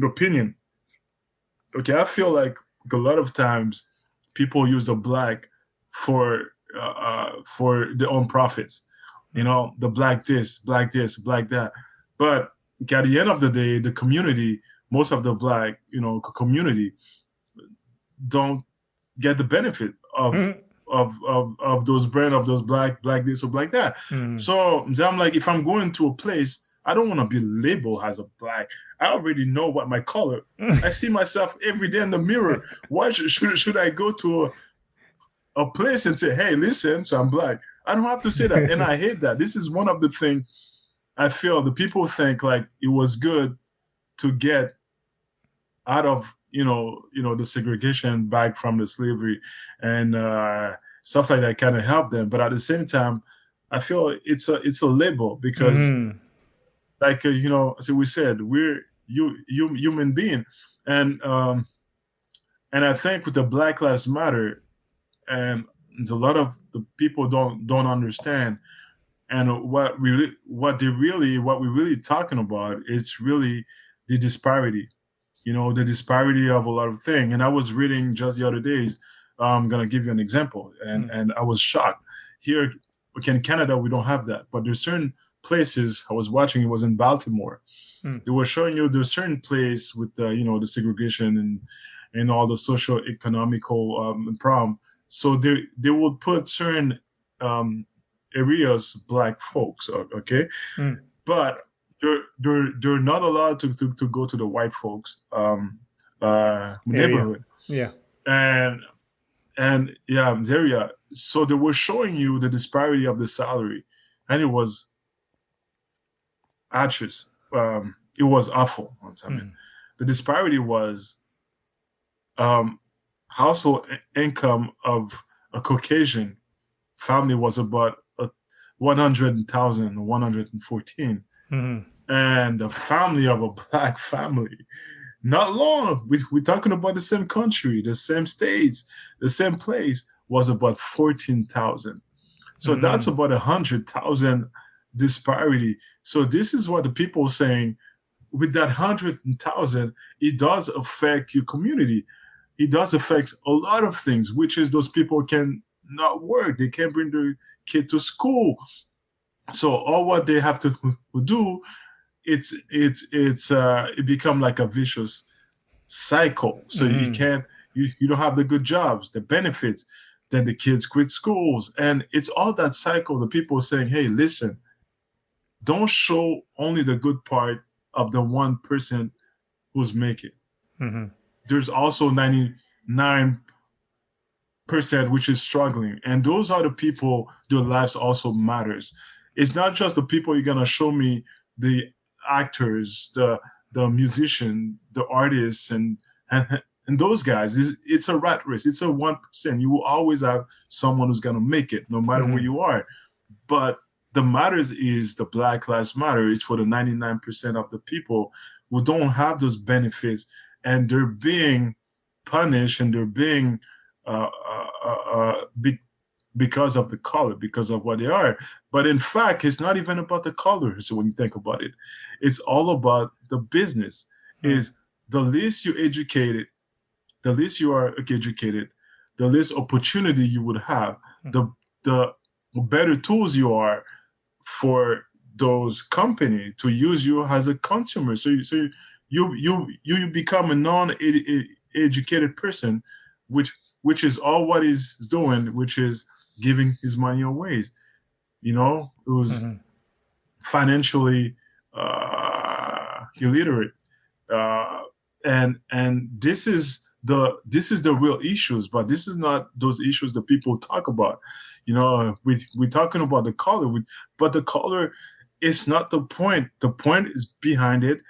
opinion. Okay, I feel like a lot of times people use the black for their own profits. The black this, black that. But at the end of the day, the community, most of the black, community, don't get the benefit of Mm, those brand of those black this or black that. mm. So I'm like, if I'm going to a place, I don't want to be labeled as a black. I already know what my color. I see myself every day in the mirror. Why should I go to a place and say, hey, listen, so I'm black? I don't have to say that. And I hate that. This is one of the things I feel the people think like it was good to get out of, the segregation back from the slavery and stuff like that kind of help them. But at the same time, I feel it's a label because Mhm. like, so we said, we're human being. And I think with the Black Lives Matter, and a lot of the people don't understand, and what we're really talking about is really the disparity, the disparity of a lot of things. And I was reading just the other days, I'm gonna give you an example, and I was shocked. Here, okay, in Canada, we don't have that, but there's certain places I was watching. It was in Baltimore. Mm. They were showing you there's certain place with the the segregation and all the social economical problem. So they would put certain areas black folks, okay, Mm. but they're not allowed to go to the white folks Area. neighborhood. Yeah. And yeah, area. So they were showing you the disparity of the salary, and it was atrocious. It was awful. I mean, Mm. the disparity was household income of a Caucasian family was about 100,000, 114, Mhm. and the family of a black family. Not long, we're talking about the same country, the same states, the same place, was about 14,000. So that's Mhm. about 100,000 disparity. So this is what the people are saying. With that 100,000, it does affect your community. It does affect a lot of things, which is those people can not work. They can't bring their kid to school. So all what they have to do, it become like a vicious cycle. So you Mhm. can't, you don't have the good jobs, the benefits, then the kids quit schools. And it's all that cycle. The people are saying, hey, listen, don't show only the good part of the 1% who's making. Mhm. There's also 99% which is struggling. And those are the people their lives also matters. It's not just the people you're gonna show me, the actors, the musician, the artists, and those guys. It's a rat race. It's a 1%. You will always have someone who's gonna make it, no matter where you are. But the matters is the Black Lives Matter. It's for the 99% of the people who don't have those benefits, and they're being punished, and they're being because of the color, because of what they are. But in fact, it's not even about the color. So when you think about it, it's all about the business. Is the least you educated, the least you are educated, the less opportunity you would have, the better tools you are for those companies to use you as a consumer. So you become a non-educated person, which is all what he's doing, which is giving his money away. You know, it was financially illiterate, and this is the real issues. But this is not those issues that people talk about. You know, we're talking about the color, but the color is not the point. The point is behind it.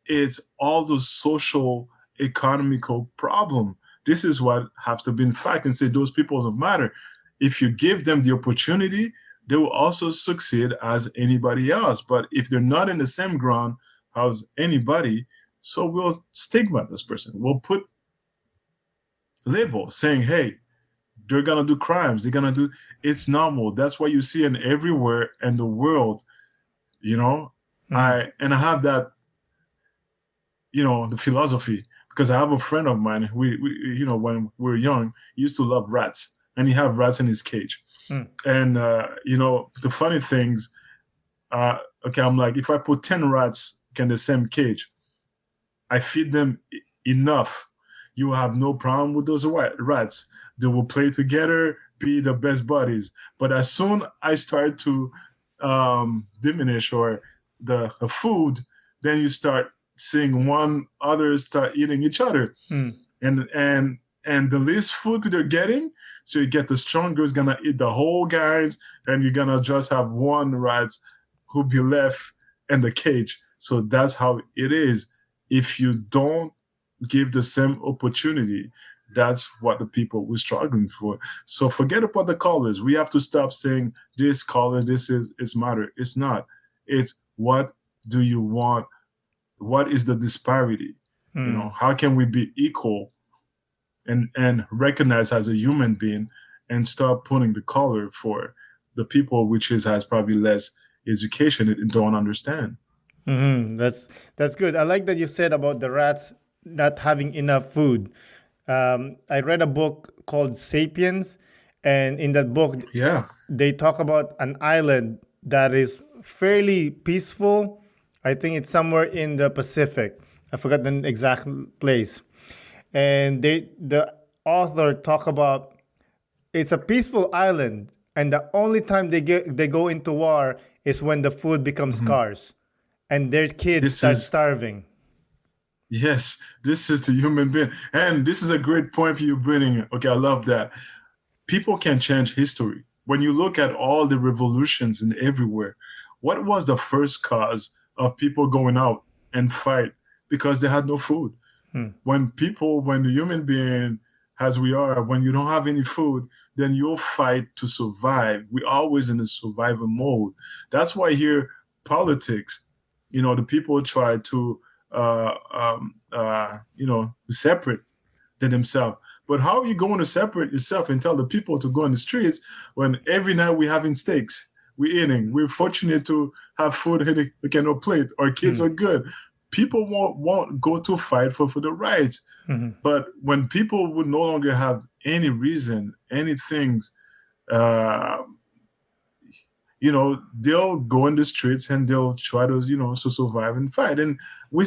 It's all the social, economical problem. This is what has to be in fact, and say those people don't matter. If you give them the opportunity, they will also succeed as anybody else. But if they're not in the same ground as anybody, so we'll stigma this person. We'll put labels saying, hey, they're gonna do crimes. They're gonna do. It's normal. That's what you see in everywhere in the world. You know, I have that. You know, the philosophy, because I have a friend of mine. We you know, when we were young, he used to love rats, and he have rats in his cage. And you know, the funny things. Okay, I'm like, if I put 10 rats in the same cage, I feed them enough, you will have no problem with those rats. They will play together, be the best buddies. But as soon I start to diminish or the food, then you start seeing one others start eating each other. And the least food they're getting, so you get the stronger is gonna eat the whole guys, and you're gonna just have one rat who be left in the cage. So that's how it is. If you don't give the same opportunity, that's what the people were struggling for. So forget about the colors. We have to stop saying this color, this is matter. It's not. It's what do you want? What is the disparity? You know, how can we be equal and recognized as a human being, and start putting the color for the people which has probably less education and don't understand. That's good. I like that you said about the rats not having enough food. I read a book called *Sapiens*, and in that book, Yeah. they talk about an island that is fairly peaceful. I think it's somewhere in the Pacific. I forgot the exact place. And the author talk about it's a peaceful island, and the only time they go into war is when the food becomes scarce, and their kids This start is starving. Yes, this is the human being. And this is a great point you're bringing. Okay, I love that. People can change history. When you look at all the revolutions and everywhere, what was the first cause of people going out and fight? Because they had no food. When the human being, as we are, when you don't have any food, then you'll fight to survive. We're always in a survival mode. That's why here, politics, you know, the people try to you know, separate themselves. But how are you going to separate yourself and tell the people to go on the streets when every night we're having steaks, we're eating, we're fortunate to have food in a plate, our kids are good. People won't go to fight for the rights. But when people would no longer have any reason, any things, you know, they'll go in the streets and they'll try to, you know, to survive and fight. And we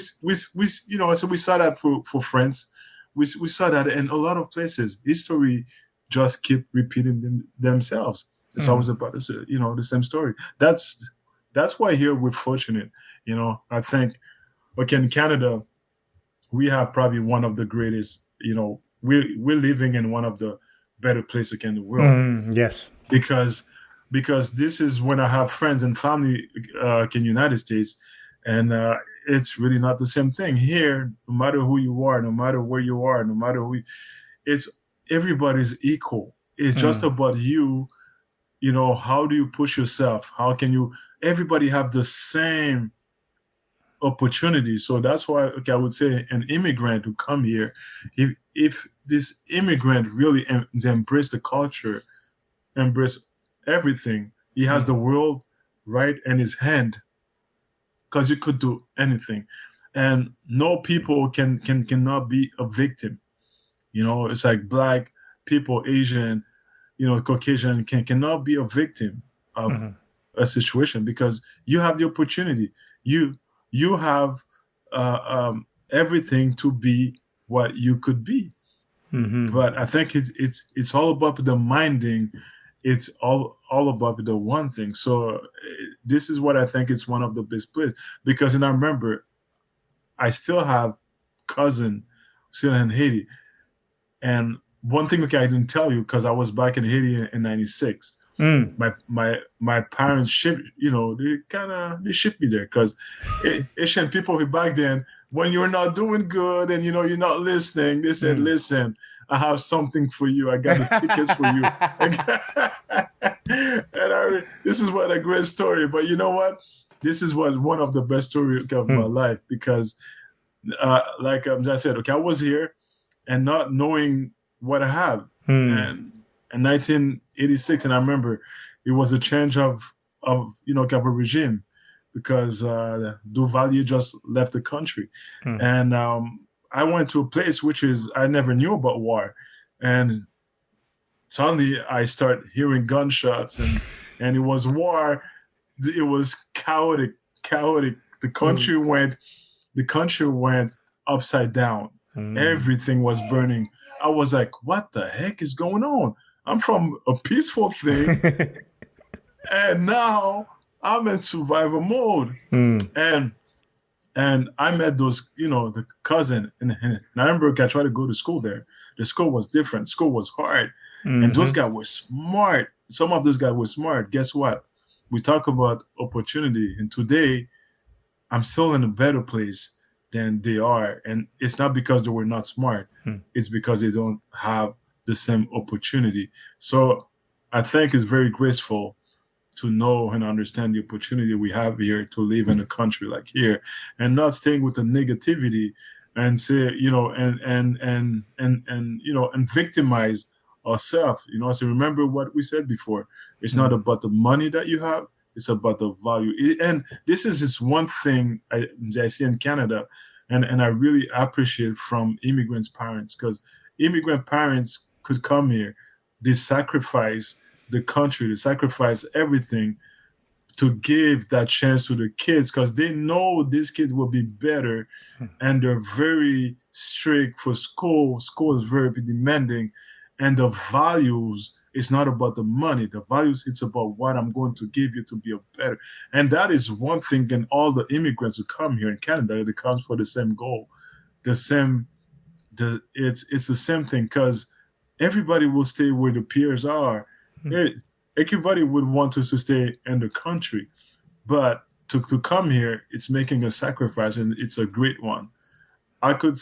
you know, so we saw that for France. We saw that in a lot of places. History just keep repeating themselves. It's always about this, you know, the same story. That's why here we're fortunate. You know, I think, okay, in Canada, we have probably one of the greatest, you know, we're living in one of the better places in the world. Yes. Because this is when I have friends and family in the United States, and it's really not the same thing here. No matter who you are, no matter where you are, no matter it's everybody's equal. It's just Mm. about you. How do you push yourself? How can you? Everybody have the same opportunity. So that's why, okay, I would say an immigrant who come here, if this immigrant really embrace the culture, embrace everything, he has the Mm. world right in his hand because you could do anything, and no people cannot be a victim. It's like black people, Asian, Caucasian cannot be a victim of Mhm. a situation because you have the opportunity. You have everything to be what you could be. Mhm. But I think it's all about the minding. It's all about the one thing. So this is what I think is one of the best places because, and I remember I still have cousin still in Haiti, and one thing, okay, I didn't tell you because I was back in Haiti in '96. Mm. My parents shipped, they shipped me there because Asian people back then, when you're not doing good and you're not listening, they said, Mm. "Listen, I have something for you. I got the tickets for you." and this is what a great story. But you know what? This is what one of the best stories of my Mm. life because, like I said, okay, I was here and not knowing what I have. Mm. And in 1986, and I remember it was a change of a regime because Duvalier just left the country, Mm. and I went to a place which is I never knew about war, and suddenly I start hearing gunshots, and it was war. It was chaotic. Mm. The country went upside down. Mm. Everything was burning. I was like, what the heck is going on? I'm from a peaceful thing, and now I'm in survival mode. Mm. And I met those, the cousin, and I remember I tried to go to school there. The school was different. School was hard, and those Mhm. guys were smart. Some of those guys were smart. Guess what? We talk about opportunity, and today I'm still in a better place than they are. And it's not because they were not smart, Mm. it's because they don't have the same opportunity. So I think it's very graceful to know and understand the opportunity we have here to live in a country like here and not staying with the negativity and say, and victimize ourselves. So remember what we said before. It's not Mm. about the money that you have, it's about the value. And this is just one thing I see in Canada, and I really appreciate from immigrants' parents because immigrant parents could come here, they sacrifice the country, they sacrifice everything to give that chance to the kids because they know these kids will be better, and they're very strict for school. School is very demanding, and the values, it's not about the money. The values, it's about what I'm going to give you to be a better. And that is one thing. And all the immigrants who come here in Canada, they come for the same goal, the same. It's the same thing because everybody will stay where the peers are. Mm. Eh, Everybody would want us to stay in the country, but to come here, it's making a sacrifice, and it's a great one. I could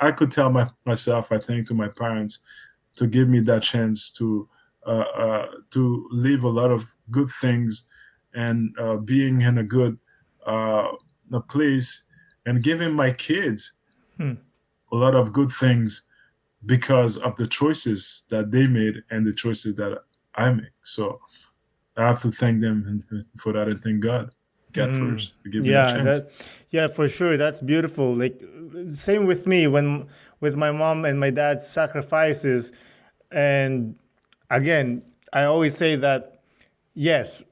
I could tell myself, I think, to my parents to give me that chance to live a lot of good things and being in a good uh, a place and giving my kids Mm. a lot of good things because of the choices that they made and the choices that I make. So I have to thank them for that and thank God Mm. first to give me that Yeah, chance. yeah, for sure. That's beautiful. Like same with me when with my mom and my dad's sacrifices. And again, I always say that yes,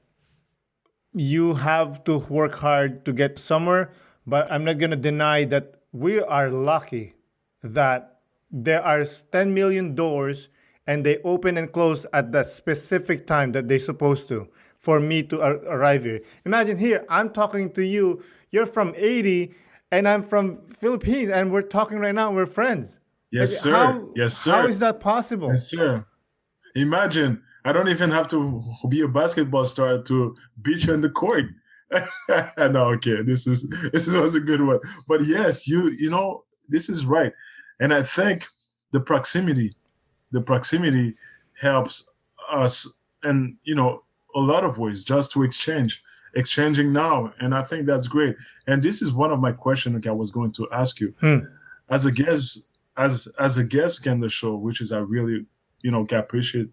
you have to work hard to get somewhere, but I'm not going to deny that we are lucky that there are 10 million doors and they open and close at the specific time that they're supposed to for me to arrive here. Imagine here, I'm talking to you, you're from 80 and I'm from Philippines and we're talking right now, we're friends. Like Yes, sir. Yes, how sir. is that possible? Yes, sir. Imagine, I don't even have to be a basketball star to beat you in the court. No, okay, this was a good one. But yes, you know this is right, and I think the proximity, the proximity helps us, and a lot of ways just to exchanging now, and I think that's great. And this is one of my questions that I was going to ask you Hmm. as a guest, as a guest on the show, which is I really appreciate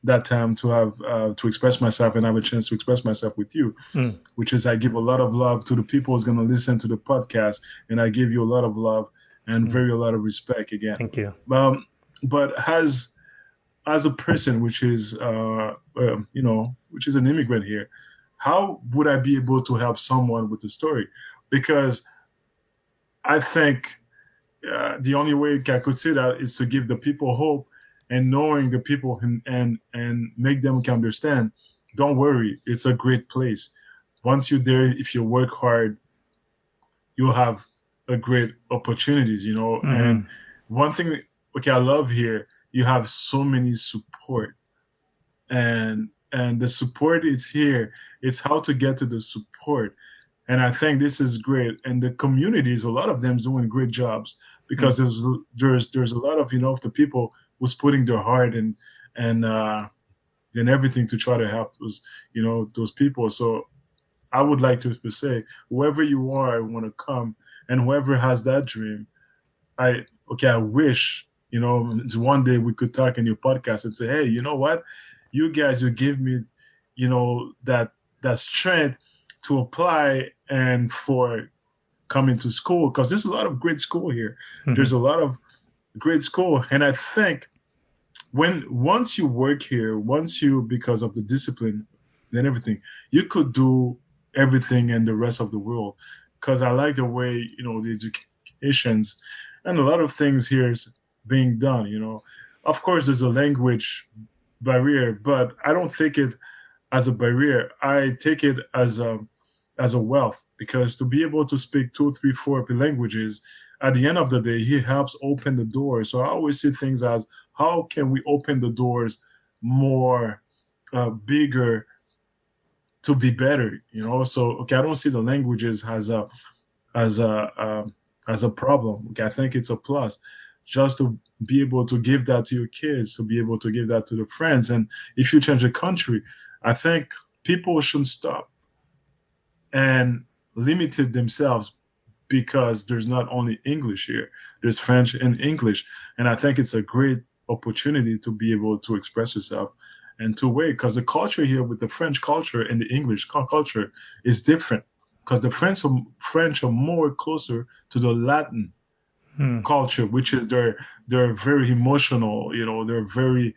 that time to have to express myself and have a chance to express myself with you, Hmm. which is I give a lot of love to the people who's going to listen to the podcast, and I give you a lot of love and Hmm. very a lot of respect again. Thank you. But as a person, which is which is an immigrant here, how would I be able to help someone with the story? Because I think the only way I could say that is to give the people hope and knowing the people and make them can understand. Don't worry, it's a great place. Once you're there, if you work hard, you'll have a great opportunities. And Hmm. one thing, okay, I love here, you have so many support, and the support is here. It's how to get to the support, and I think this is great. And the communities, a lot of them doing great jobs Hmm. because there's a lot of the people who's putting their heart and everything to try to help those people. So I would like to say, whoever you are, want to come, and whoever has that dream, I wish it's one day we could talk in your podcast and say, hey, you know what, you guys will give me that strength to apply and for coming to school, because there's a lot of great school here. Hmm. There's a lot of great school, and I think when once you work here, once you because of the discipline and everything, you could do everything in the rest of the world. Because I like the way the educations and a lot of things here is being done. Of course, there's a language barrier, but I don't take it as a barrier. I take it as a wealth, because to be able to speak two, three, four languages, at the end of the day, he helps open the doors. So I always see things as how can we open the doors more bigger to be better. So okay, I don't see the languages as a as a problem. Okay, I think it's a plus, just to be able to give that to your kids, to be able to give that to the friends. And if you change a country, I think people shouldn't stop and limited themselves because there's not only English here, there's French and English. And I think it's a great opportunity to be able to express yourself and to wait, because the culture here with the French culture and the English culture is different, because the French are more closer to the Latin Hmm. culture, which is they're very emotional, they're very,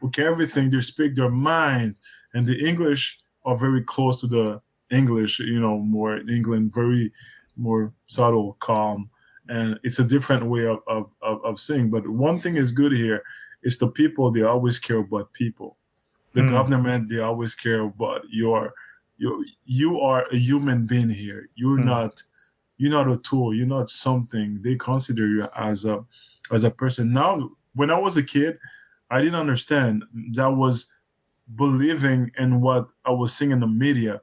okay, everything they speak their mind, and the English are very close to the English, more England, very more subtle, calm, and it's a different way of saying. But one thing is good here is the people, they always care about people. The Hmm. government, they always care about you are a human being here. Hmm. You're not a tool. You're not something. They consider you as a person. Now, when I was a kid, I didn't understand. That was believing in what I was seeing in the media,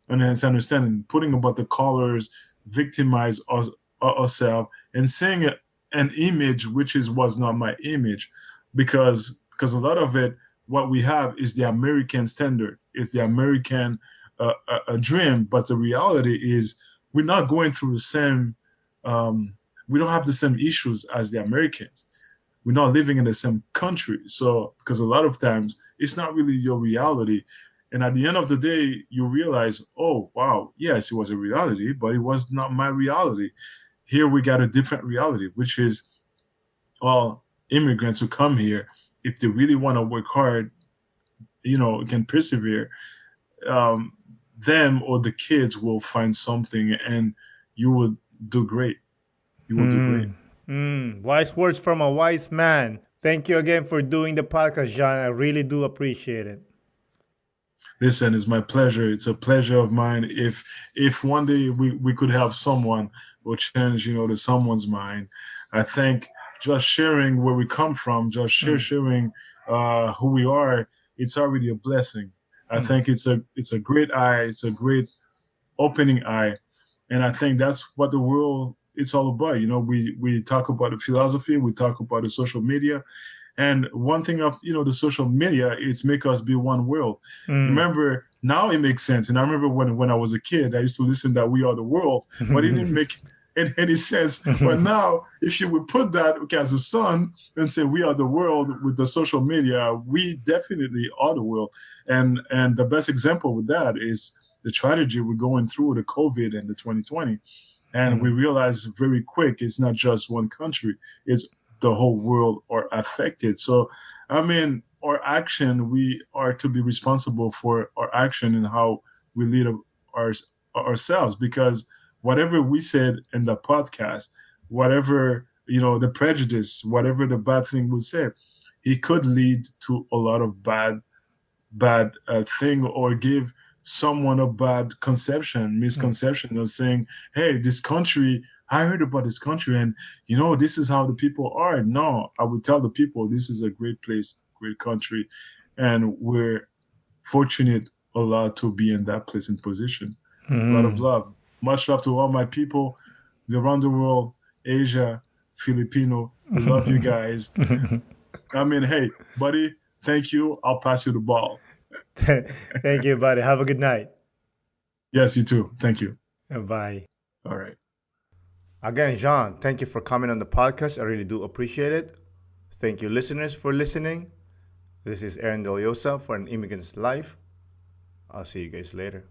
and it's understanding, putting about the colors, victimize ourselves, and seeing an image which was not my image, because a lot of it, what we have is the American standard, is the American a dream, but the reality is we're not going through the same. We don't have the same issues as the Americans. We're not living in the same country. So, because a lot of times it's not really your reality. And at the end of the day, you realize, oh, wow, yes, it was a reality, but it was not my reality. Here we got a different reality, which is all immigrants who come here, if they really want to work hard, can persevere, um, them or the kids will find something, and you will do great. You will do great. Hmm. Hmm. Wise words from a wise man. Thank you again for doing the podcast, John. I really do appreciate it. Listen, it's my pleasure. It's a pleasure of mine. If one day we could help someone or change, to someone's mind, I think just sharing where we come from, just Hmm. sharing who we are, it's already a blessing. I Hmm. think it's a great eye. It's a great opening eye. And I think that's what the world it's all about. We talk about the philosophy, we talk about the social media, and one thing of the social media is make us be one world. Mm. Remember, now it makes sense. And I remember when I was a kid, I used to listen that we are the world, but it didn't make any sense. But now, if you would put that as a son and say we are the world with the social media, we definitely are the world. And the best example with that is the tragedy we're going through, the COVID and the 2020. And we realize very quick it's not just one country, it's the whole world are affected. So, I mean, our action, we are to be responsible for our action and how we lead our, ourselves, because whatever we said in the podcast, whatever, the prejudice, whatever the bad thing we said, it could lead to a lot of bad thing, or give someone a bad misconception of saying, hey, this country, I heard about this country and this is how the people are. No, I would tell the people this is a great place, great country, and we're fortunate a lot to be in that place and position. A lot of love, much love to all my people around the world, Asia, Filipino. We love you guys. I mean, hey, buddy, thank you. I'll pass you the ball. Thank you, buddy. Have a good night. Yes, you too. Thank you. Bye. All right. Again, Jean, thank you for coming on the podcast. I really do appreciate it. Thank you, listeners, for listening. This is Aaron Deliosa for An Immigrant's Life. I'll see you guys later.